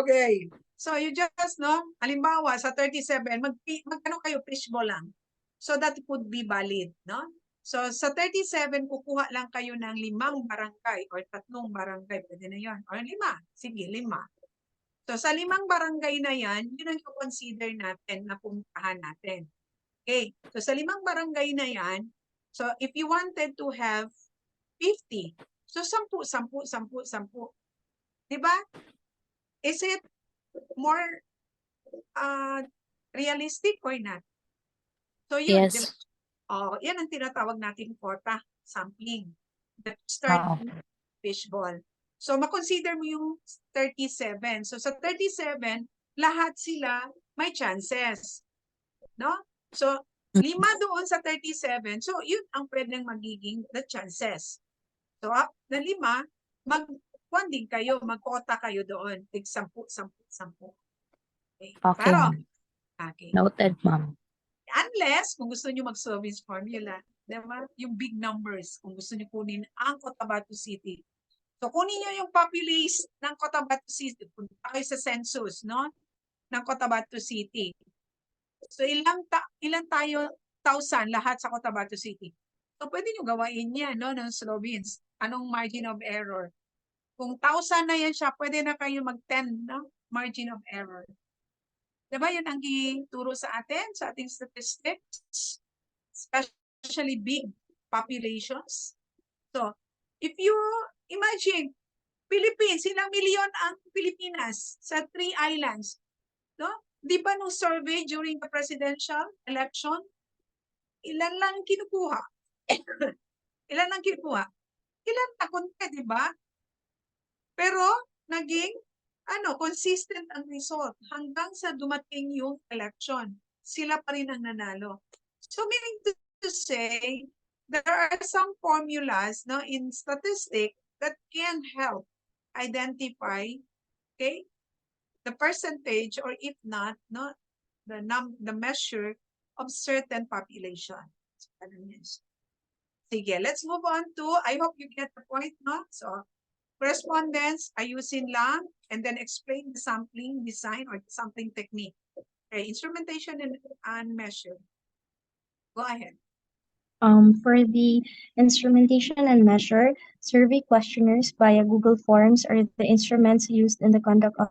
Okay. So, you just, no? Halimbawa, sa 37, magkano kayo fishball lang? So, that could be valid, no? So, sa 37, kukuha lang kayo ng 5 barangay or 3 barangay. Pwede na yun. Or 5. Sige, 5. So, sa 5 barangay na yan, yun ang consider natin na puntahan natin. Okay. So, sa 5 barangay na yan, so, if you wanted to have 50, so 10, 10, 10, 10. Diba? Is it more realistic or not? So, yun. Yes. Yan ang tinatawag natin quota sampling. That start Oo. fishball. So, makonsider mo yung 37. So, sa 37, lahat sila may chances. No? So, 5 doon sa 37. So, yun ang pwedeng magiging the chances. So, na 5, mag-funding kayo, mag-quota kayo doon. Tig 10, 10, 10. Okay. Okay, Pero, ma'am. okay. Noted, ma'am. Unless, kung gusto nyo mag-service formula, diba? Yung big numbers, kung gusto nyo kunin ang Cotabato City. So, kunin nyo yung population ng Cotabato City. Punta kayo sa census, no? Ng Cotabato City. So, ilan tayo, 1,000 lahat sa Cotabato City. So, pwede nyo gawain yan, no? Ng Slovens. Anong margin of error? Kung 1,000 na yan siya, pwede na kayo mag-10, no? Margin of error. Diba yun ang ituro sa atin, sa ating statistics, especially big populations. So, if you imagine, Philippines, ilang milyon ang Pilipinas sa 3 islands? No? Di ba nung survey during the presidential election, ilan lang kinukuha? Ilan lang kinukuha? Ilan na konti, di ba? Pero, naging consistent ang result hanggang sa dumating yung election. Sila pa rin ang nanalo. So meaning to say, there are some formulas, no, in statistics that can help identify, okay, the percentage or if not, no, the measure of certain population. Sige, let's move on to, I hope you get the point, no? So, correspondence, ayusin lang, and then explain the sampling design or the sampling technique. Okay, instrumentation and measure. Go ahead. For the instrumentation and measure, survey questionnaires via Google Forms are the instruments used in the conduct of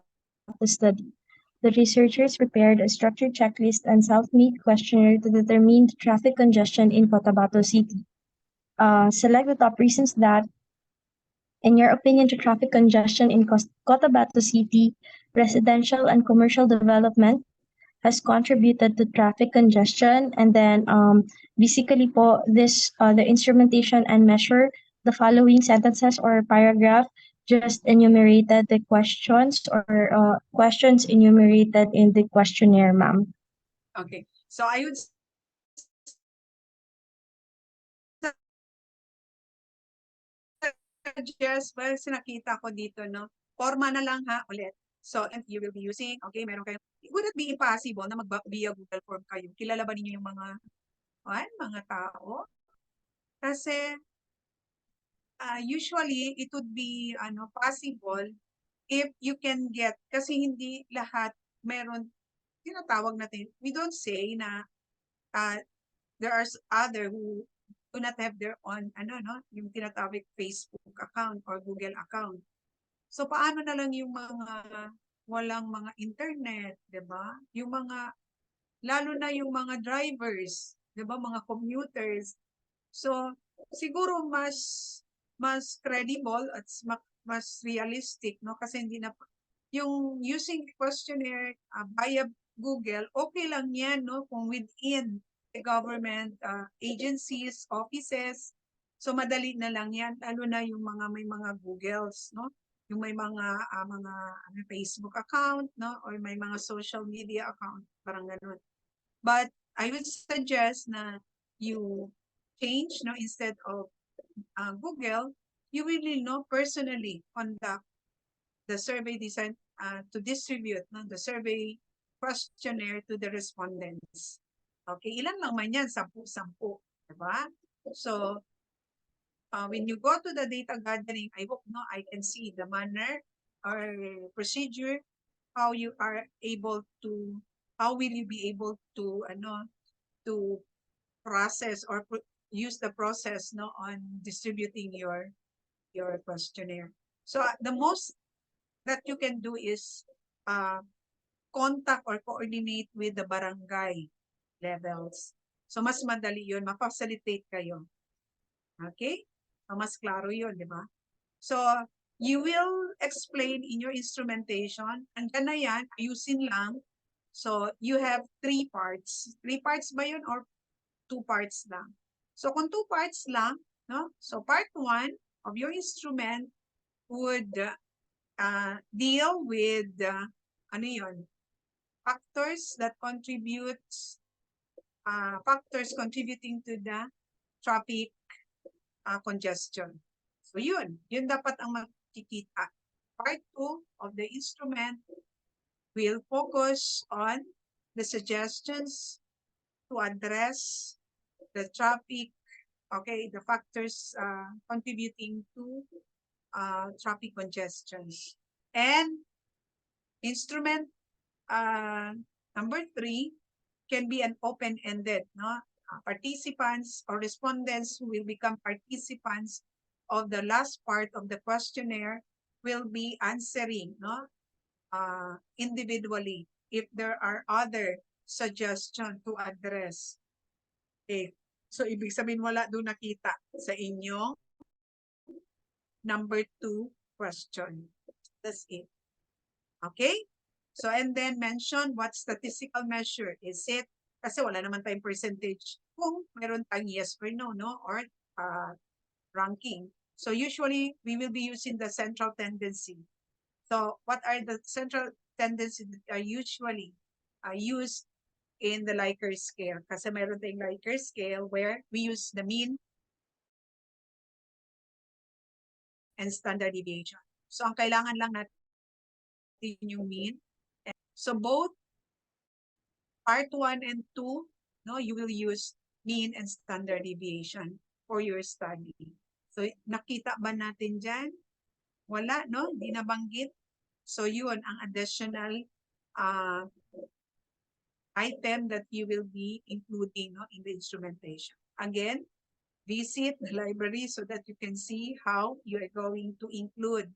the study. The researchers prepared a structured checklist and self-made questionnaire to determine the traffic congestion in Cotabato City. Select the top reasons that, in your opinion, to traffic congestion in Cotabato City, residential and commercial development has contributed to traffic congestion. And then basically po, this the instrumentation and measure the following sentences or paragraph just enumerated the questions or questions enumerated in the questionnaire, ma'am. Okay. So I would suggest, well, sinakita ko dito, no? Forma na lang ha, ulit. So, and you will be using, okay, meron kayo. Would it be impossible na mag-via Google Form kayo? Kilala ba ninyo yung mga tao? Kasi, usually, it would be, possible if you can get, kasi hindi lahat meron, tinatawag natin, we don't say na, there are other who do not have their own, yung tinatawag Facebook account or Google account. So, paano na lang yung mga walang mga internet, di ba? Yung mga, lalo na yung mga drivers, di ba? Mga commuters. So, siguro mas credible at mas realistic, no? Kasi hindi na, yung using questionnaire via Google, okay lang yan, no? Kung within the government agencies, offices, so madali na lang yan, lalo na yung may mga Googles, no? Yung may mga Facebook account, no? Or may mga social media account, parang ganun. But I would suggest na you change, no? Instead of Google, you really know personally conduct the survey design to distribute the survey questionnaire to the respondents. Okay, ilan lang man yan? 10, diba? So, when you go to the data gathering, I hope I can see the manner or procedure, how will you be able to process or use the process on distributing your questionnaire. So the most that you can do is contact or coordinate with the barangay levels. So mas madali yun, ma-facilitate kayo. Okay? So, mas klaro yun, di ba? So, you will explain in your instrumentation, andyan na yan, ayusin lang. So, you have 3 parts. 3 parts ba yun or 2 parts lang? So, kung 2 parts lang, no? So, part 1 of your instrument would deal with, ano yun? Factors contributing to the traffic congestion. So yun dapat ang makikita. Part 2 of the instrument will focus on the suggestions to address the traffic, okay, the factors contributing to traffic congestions. And instrument number 3 can be an open-ended, no? Participants or respondents who will become participants of the last part of the questionnaire will be answering, no? Individually if there are other suggestions to address. Okay. So, ibig sabihin wala doon nakita sa inyong number 2 question. That's it. Okay? So, and then mention what statistical measure is it? Kasi wala naman tayong percentage kung meron tayong yes or no, or ranking. So, usually, we will be using the central tendency. So, what are the central tendencies that are usually used in the Likert scale? Kasi meron tayong Likert scale where we use the mean and standard deviation. So, ang kailangan lang natin yung mean. So, both part 1 and 2, no, you will use mean and standard deviation for your study. So, nakita ba natin dyan? Wala, no? Hindi nabanggit. So, yun ang additional item that you will be including in the instrumentation. Again, visit the library so that you can see how you are going to include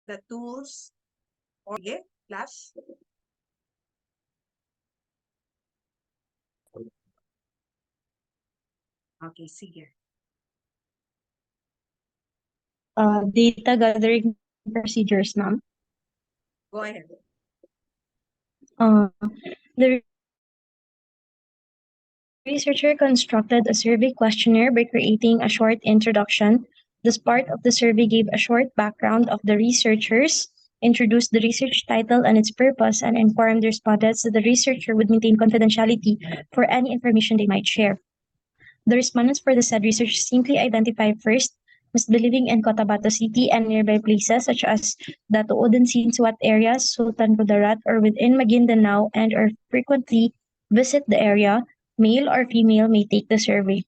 the tools or class. Okay, sige. Data gathering procedures, ma'am. Go ahead. The researcher constructed a survey questionnaire by creating a short introduction. This part of the survey gave a short background of the researchers, introduced the research title and its purpose, and informed the respondents that the researcher would maintain confidentiality for any information they might share. The respondents for the said research simply identify first must be living in Cotabato City and nearby places such as Datuod and Sinsuat areas, Sultan Kudarat, or within Maguindanao and or frequently visit the area. Male or female may take the survey.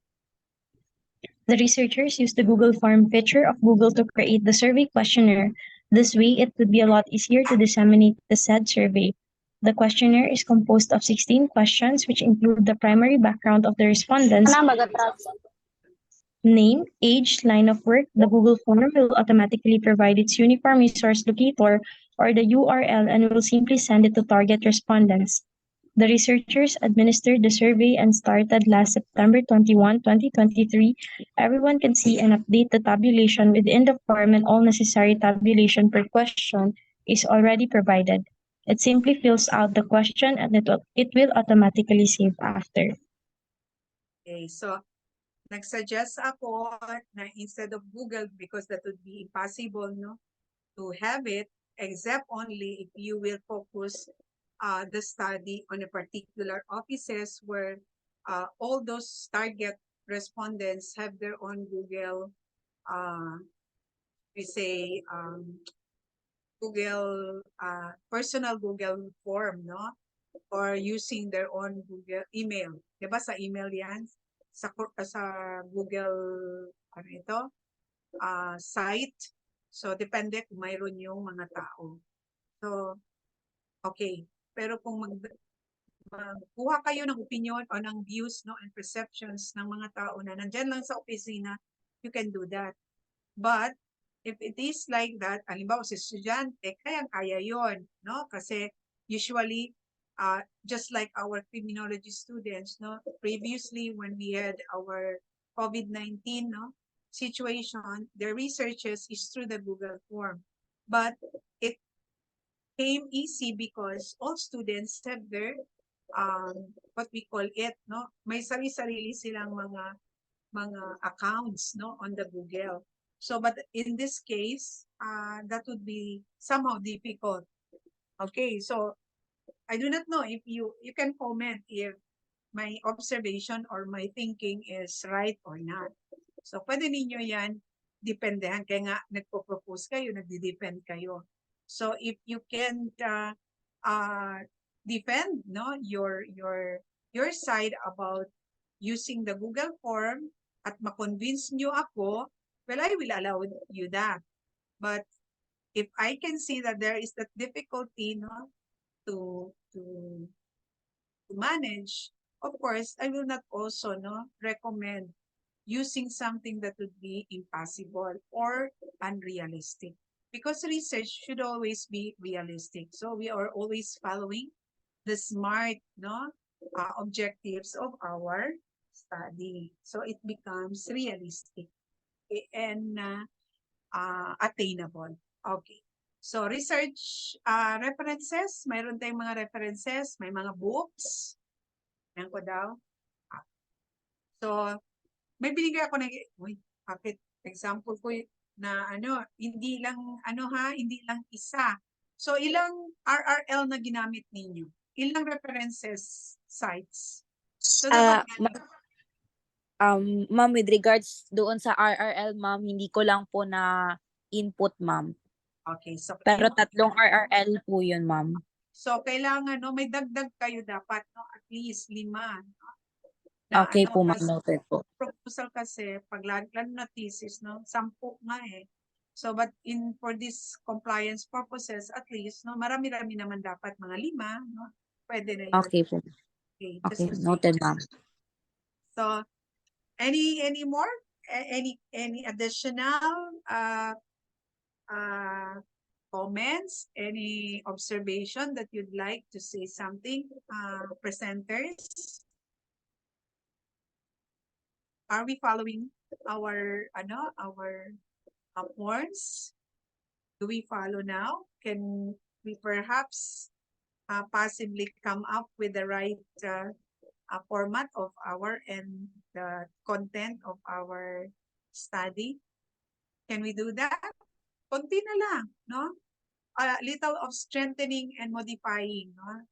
The researchers used the Google Form feature of Google to create the survey questionnaire. This way, it would be a lot easier to disseminate the said survey. The questionnaire is composed of 16 questions, which include the primary background of the respondents, name, age, line of work. The Google form will automatically provide its uniform resource locator or the URL and will simply send it to target respondents. The researchers administered the survey and started last September 21, 2023. Everyone can see and update the tabulation within the form and all necessary tabulation per question is already provided. It simply fills out the question and it will automatically save after. Okay, so nagsuggest ako na instead of Google, because that would be impossible, no, to have it, except only if you will focus the study on a particular offices where all those target respondents have their own Google, we say, Google, personal Google form, no? Or using their own Google email. Diba sa email yan? Sa Google, ano ito? Site. So, depende kung mayroon yung mga tao. So, okay. Pero kung magkuha kayo ng opinion o ng views, no, and perceptions ng mga tao na nandyan lang sa opisina, you can do that. But, if it is like that, halimbawa si estudyante, kaya yon, no? Kasi usually, just like our criminology students, no? Previously, when we had our COVID-19, no, situation, the researches is through the Google form. But it came easy because all students have their, what we call it, no? May sarili-sarili silang mga accounts, no, on the Google. So, but in this case, that would be somehow difficult. Okay, so I do not know if you can comment if my observation or my thinking is right or not. So, pwede ninyo yan dependehan. Kaya nga, nagpo-propose kayo, nagdi-depend kayo. So, if you can defend, no, your side about using the Google form at ma-convince nyo ako, well, I will allow you that. But if I can see that there is that difficulty, no, to manage, of course, I will not also, no, recommend using something that would be impossible or unrealistic. Because research should always be realistic. So we are always following the SMART, no, objectives of our study. So it becomes realistic and attainable. Okay. So research references, mayroon tayong mga references, may mga books. Yan ko daw. So, may binigay ako ng, bakit example ko na ano, hindi lang, hindi lang isa. So, ilang RRL na ginamit ninyo? Ilang references sites? So, dapat Ma'am, with regards doon sa RRL, ma'am, hindi ko lang po na input, ma'am. okay. So, Pero 3 RRL po yun, ma'am. So, kailangan, no, may dagdag kayo dapat, no, at least 5. No? Okay po, ma'am. Noted po. Proposal kasi, pag lalo na thesis, no, 10 nga eh. So, but for this compliance purposes, at least, no, marami-rami naman dapat, mga 5, no, pwede na yun. Okay po. Okay, Okay, just to noted, ma'am. So, any more? Any additional comments? Any observation that you'd like to say something, presenters? Are we following our forms? Do we follow now? Can we perhaps possibly come up with the right format of our and the content of our study. Can we do that? Konti na lang, no? A little of strengthening and modifying, no?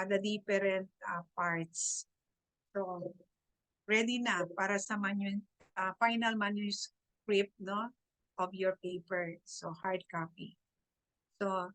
The different parts. So, ready na para sa final manuscript, no, of your paper. So, hard copy. So,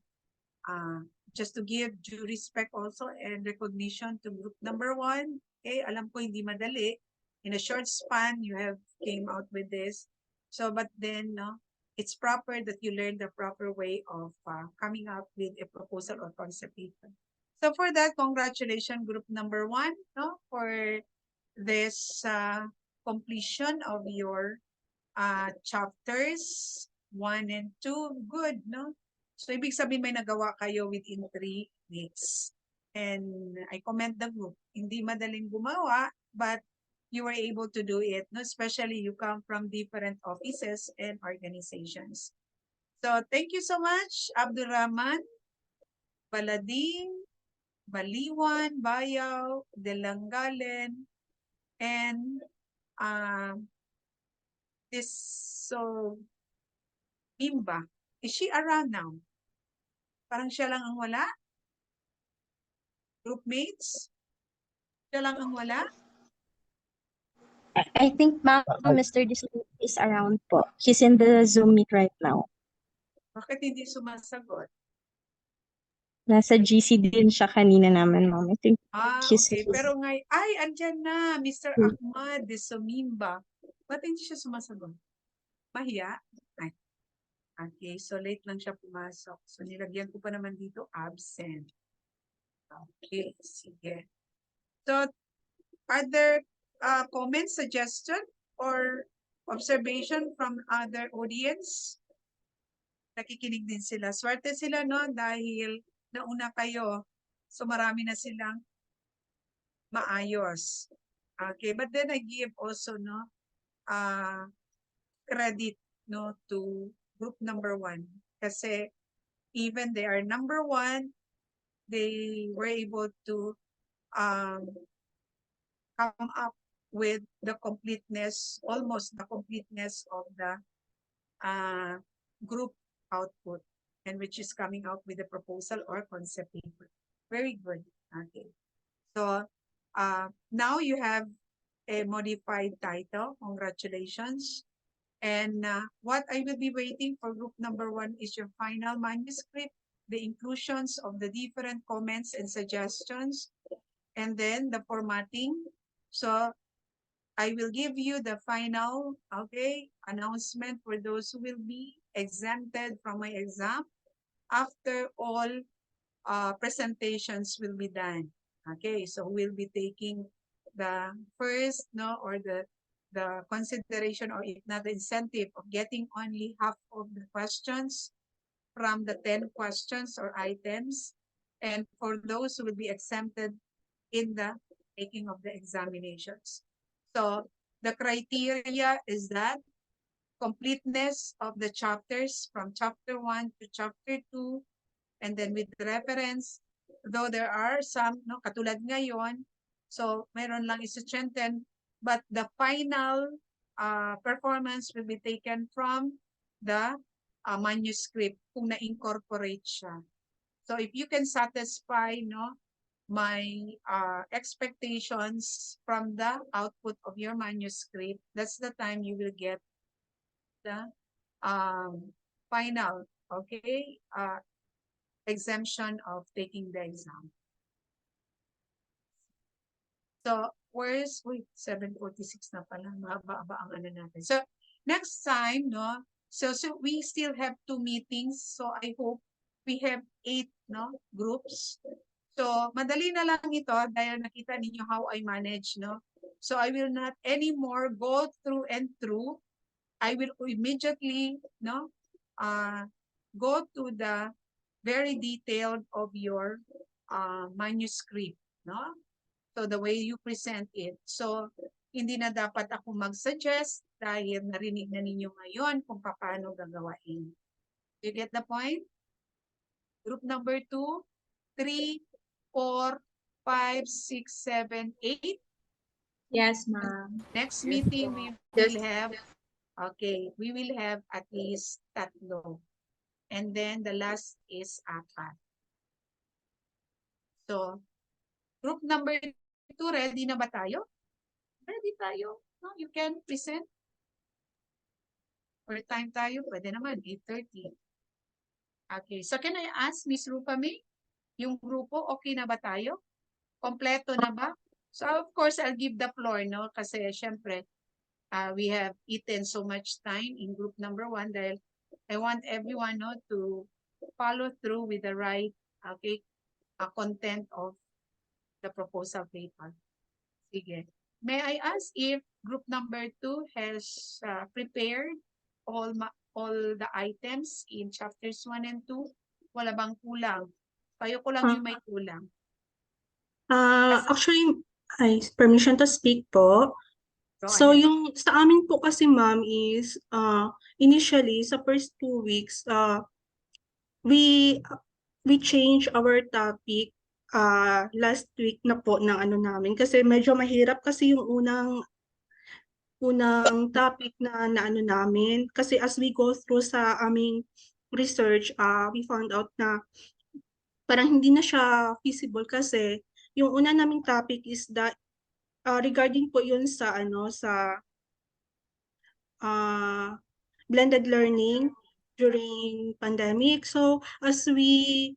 just to give due respect also and recognition to group number 1. Okay, alam ko hindi madali. In a short span, you have came out with this. So, but then, no, it's proper that you learn the proper way of coming up with a proposal or concept paper. So for that, congratulations, group number 1, no, for this completion of your chapters 1 and 2. Good, no? So, ibig sabihin may nagawa kayo within 3 weeks. And I commend the group. Hindi madaling gumawa, but you were able to do it, no? Especially you come from different offices and organizations. So, thank you so much, Abdurrahman, Balading, Baliwan, Bayaw, Delangalen, and so Bimba. Is she around now? Parang siya lang ang wala? Groupmates? Siya lang ang wala? I think ma'am, Mr. Disley is around po. He's in the Zoom meet right now. Bakit hindi sumasagot? Nasa GC din siya kanina naman, ma'am. I think Okay. Pero ay, andyan na, Mr. Ahmad de Sumimba. Ba't hindi siya sumasagot? Mahiya? Ay. Okay, so late lang siya pumasok. So nilagyan ko pa naman dito, absent. Okay, sige. So, are there comments, suggestion, or observation from other audience? Nakikinig din sila. Swerte sila, no? Dahil nauna kayo. So, marami na silang maayos. Okay, but then I give also, no, credit, no, to group number 1. Kasi even they are number 1, they were able to come up with the completeness, almost the completeness of the group output, and which is coming out with a proposal or concept paper. Very good. Okay. So now you have a modified title. Congratulations. And what I will be waiting for group number 1 is your final manuscript, the inclusions of the different comments and suggestions, and then the formatting. So I will give you the final, okay, announcement for those who will be exempted from my exam after all presentations will be done. Okay, so we'll be taking the first, no, or the consideration, or if not the incentive of getting only half of the questions from the 10 questions or items. And for those who will be exempted in the taking of the examinations. So the criteria is that completeness of the chapters from chapter 1 to chapter 2, and then with reference, though there are some, no, katulad ngayon, so meron lang is-strengthen, but the final performance will be taken from the manuscript kung na-incorporate siya. So if you can satisfy, no, my expectations from the output of your manuscript, that's the time you will get the final, okay, exemption of taking the exam. So, where's, wait, 7:46 na pala, mahaba-haba ang ano natin. So, next time, no, so we still have 2 meetings, so I hope we have 8, no, groups. So, madali na lang ito dahil nakita ninyo how I manage, no? So, I will not anymore go through and through. I will immediately, no, go to the very detailed of your manuscript, no? So, the way you present it. So, hindi na dapat ako mag-suggest dahil narinig na ninyo ngayon kung paano gagawain. You get the point? Group number 2, 3, 4, 5, 6, 7, 8. Yes, ma'am. Next meeting we will have, okay, we will have at least 3. And then the last is 4. So, group number 2, ready na ba tayo? Ready tayo. No, you can present. Or time tayo, pwede naman, 8:30. Okay, so can I ask Miss Rupami, yung grupo, okay na ba tayo? Kompleto na ba? So of course, I'll give the floor, no? Kasi syempre, we have eaten so much time in group number 1 dahil I want everyone, no, to follow through with the right, okay, content of the proposal paper. Sige. May I ask if group number 2 has prepared all the items in chapters 1 and 2? Wala bang kulang? Kayo ko lang yung may kulang. Actually, ay, permission to speak po. Go So, ahead. yung sa amin po kasi, ma'am, is initially, sa first 2 weeks, we change our topic last week na po ng ano namin kasi medyo mahirap kasi yung unang topic na ano namin kasi as we go through sa aming research, we found out na parang hindi na siya feasible kasi yung una naming topic is that regarding po yun sa blended learning during pandemic. So as we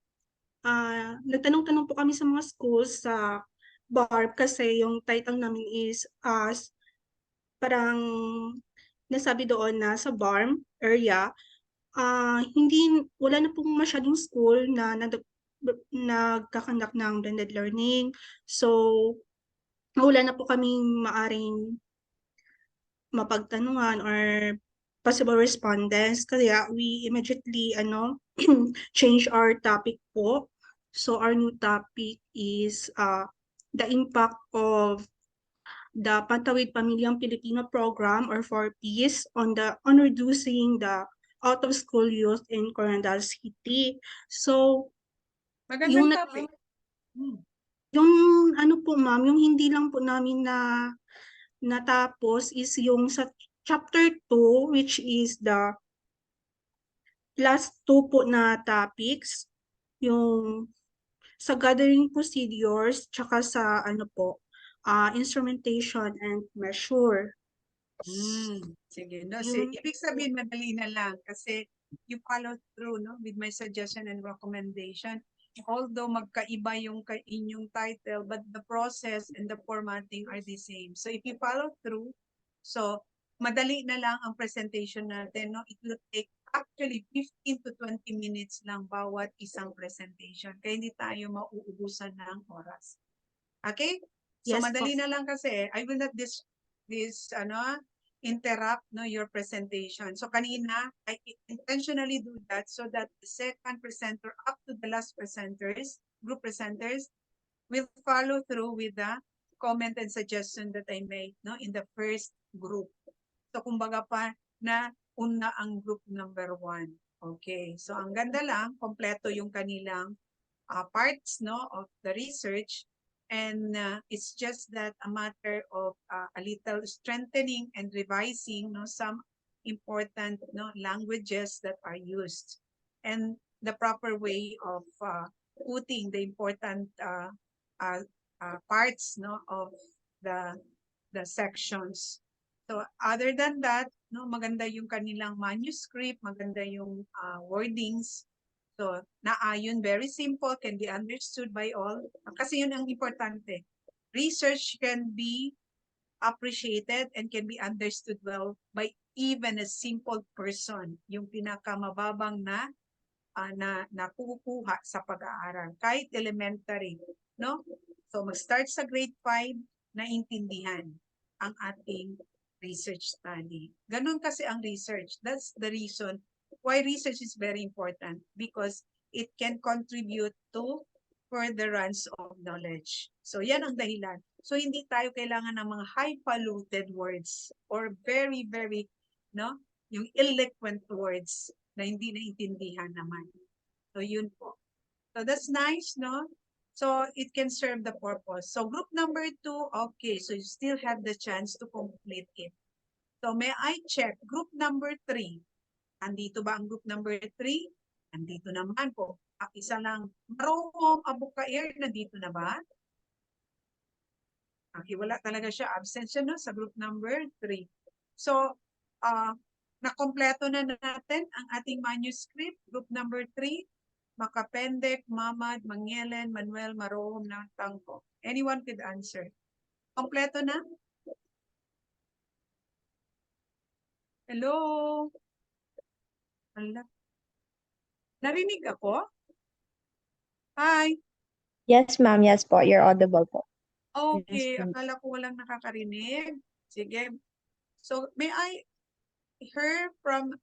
nagtanong-tanong po kami sa mga schools sa BARP kasi yung title namin is parang nasabi doon na sa BARM area, wala na pong masyadong school na nagkakandak ng blended learning. So, wala na po kaming maaring mapagtanungan or possible respondents. Kaya we immediately change our topic po. So, our new topic is the impact of the Pantawid Pamilyang Pilipino Program or 4Ps on reducing the out-of-school youth in Coronadal City. So, Magandang topic. yung ano po ma'am, yung hindi lang po namin natapos is yung sa chapter 2, which is the last 2 po na topics, yung sa gathering procedures, tsaka sa instrumentation and measure. Sige, no? Ibig sabihin, madali na lang kasi you follow through, no, with my suggestion and recommendation. Although magkaiba yung inyong title, but the process and the formatting are the same. So if you follow through, so madali na lang ang presentation natin, no? It will take actually 15 to 20 minutes lang bawat isang presentation. Kaya hindi tayo mauubusan ng oras. Okay? So Yes, madali na lang kasi I will not interrupt, no, your presentation. So kanina, I intentionally do that so that the second presenter up to the last group presenters, will follow through with the comment and suggestion that I made, no, in the first group. So kumbaga pa na una ang group number 1. Okay, so ang ganda lang, kompleto yung kanilang parts, no, of the research. And it's just that a matter of a little strengthening and revising, no, some important, no, languages that are used, and the proper way of putting the important parts, no, of the sections. So other than that, no, maganda yung kanilang manuscript, maganda yung wordings. So, naayon, very simple, can be understood by all. Kasi yun ang importante. Research can be appreciated and can be understood well by even a simple person, yung pinakamababang na nakukuha sa pag-aaral, kahit elementary, no? So, mag-start sa grade 5, naintindihan ang ating research study. Ganun kasi ang research. That's the reason why research is very important, because it can contribute to furtherance of knowledge. So yan ang dahilan. So hindi tayo kailangan ng mga highfalutin words or very, very, no, yung eloquent words na hindi naintindihan naman. So yun po. So that's nice, no? So it can serve the purpose. So group number 2, okay, so you still have the chance to complete it. So may I check group number 3? Andito ba ang group number 3? Andito naman po. Isa lang. Marong Abukair, nandito na ba? Okay, wala talaga siya. Absent siya no, sa group number 3. So, nakompleto na natin ang ating manuscript. Group number 3, Makapendek, Mamad, Mangelen, Manuel, Marohom, Tangko. Anyone could answer. Kompleto na? Hello? Hala. Narinig ako? Hi. Yes, ma'am. Yes po. You're audible po. Okay, Yes, ma'am. akala ko walang nakakarinig. Sige. So, may I hear from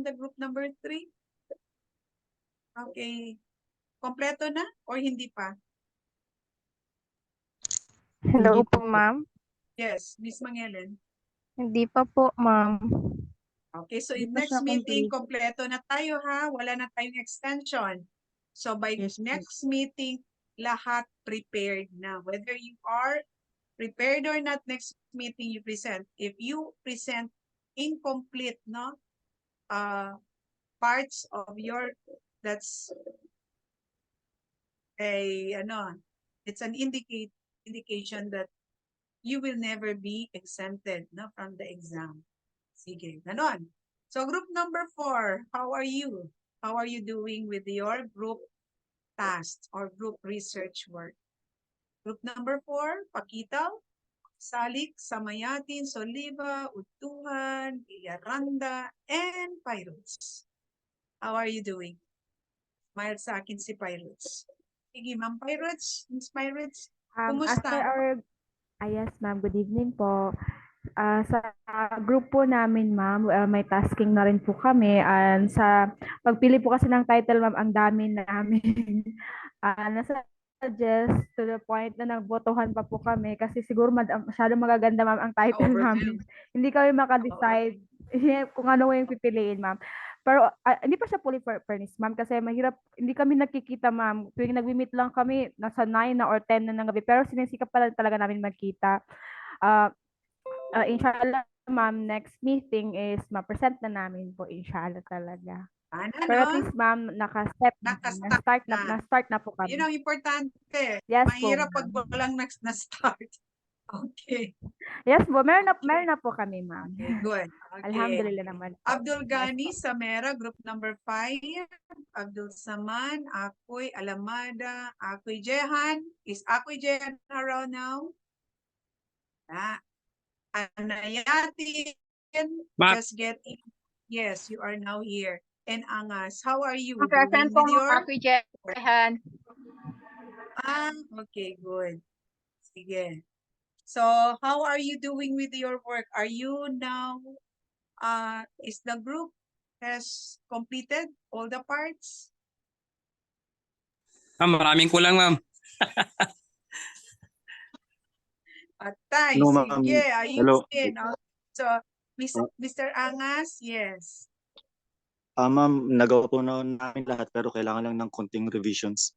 the group number 3? Okay. Kompleto na or hindi pa? Hello Hindi po, ma'am. Yes, Miss Mangelen. Hindi pa po, ma'am. Okay, so Hindi in pa next siya meeting, complete. kompleto na tayo ha. Wala na tayong extension. So by Yes, po. next meeting, lahat prepared na. Whether you are prepared or not, next meeting you present. If you present incomplete, no, parts of your, that's it's an indication that you will never be exempted, no, from the exam. Sige, ganon. So group number 4, how are you? How are you doing with your group tasks or group research work? Group number 4, Pakitaw, Salik, Samayatin, Soliva, Utuhan, Iyaranda, and Pyrots. How are you doing? Smile sa akin si Pyrots. Sige, Ma'am Pyrots, Miss Pyrots, kumusta? Yes, ma'am. Good evening po. Sa group po namin, ma'am, may tasking na rin po kami. And sa pagpili po kasi ng title, ma'am, ang dami namin. Nasa suggest to the point na nagbotohan pa po kami kasi siguro masyadong magaganda, ma'am, ang title namin. Overwhelmed. Hindi kami makadecide kung ano yung pipiliin, ma'am. Pero hindi pa siya fully furnished, ma'am, kasi mahirap, hindi kami nakikita, ma'am. Tuwing nagwi-meet lang kami, nasa 9 na or 10 na ng gabi. Pero sinisikap pala talaga namin magkita. Inshallah, ma'am, next meeting is ma-present na namin po, inshallah talaga. Pero at least, ma'am, Nakastart na-start na po kami. Yun ang importante. Yes po, Mahirap pag ma'am. walang na-start. Okay. Yes po, meron na po kami, ma'am. Okay, good. Okay. Alhamdulillah naman po. Abdul Gani Samera, group number 5. Abdul Saman, Akoy Alamada, Akoy Jehan. Is Akoy Jehan around now? Anayatin, just get in. Yes, you are now here. And Angas, how are you doing with your? Okay, good. Sige. So, how are you doing with your work? Are you now, is the group has completed all the parts? Maraming kulang, ma'am. Atay, No, ma'am. sige, Hello. ayusin. So, Mr. Angas, yes. Ma'am, nagawa po na namin lahat pero kailangan lang ng konting revisions.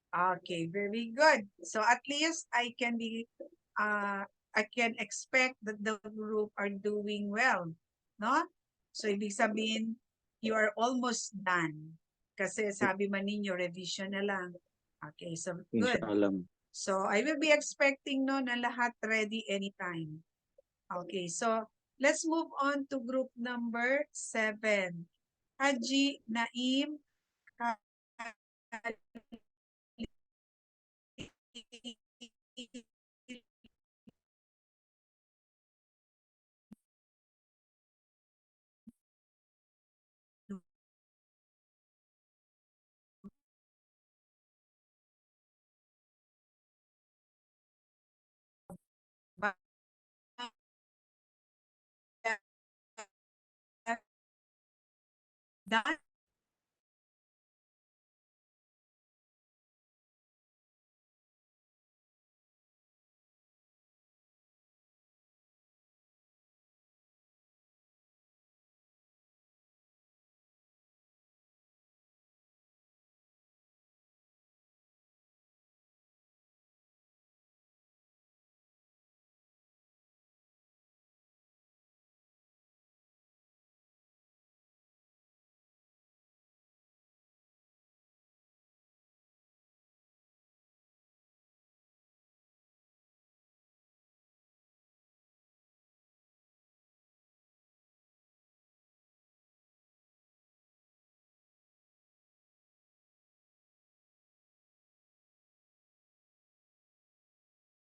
Okay, very good. So at least I can expect that the group are doing well, no? So ibig sabihin, you are almost done. Kasi sabi man ninyo, revision na lang. Okay, so good. Inshallah. So I will be expecting no na lahat ready anytime. Okay, so let's move on to group number 7. Haji Naim done.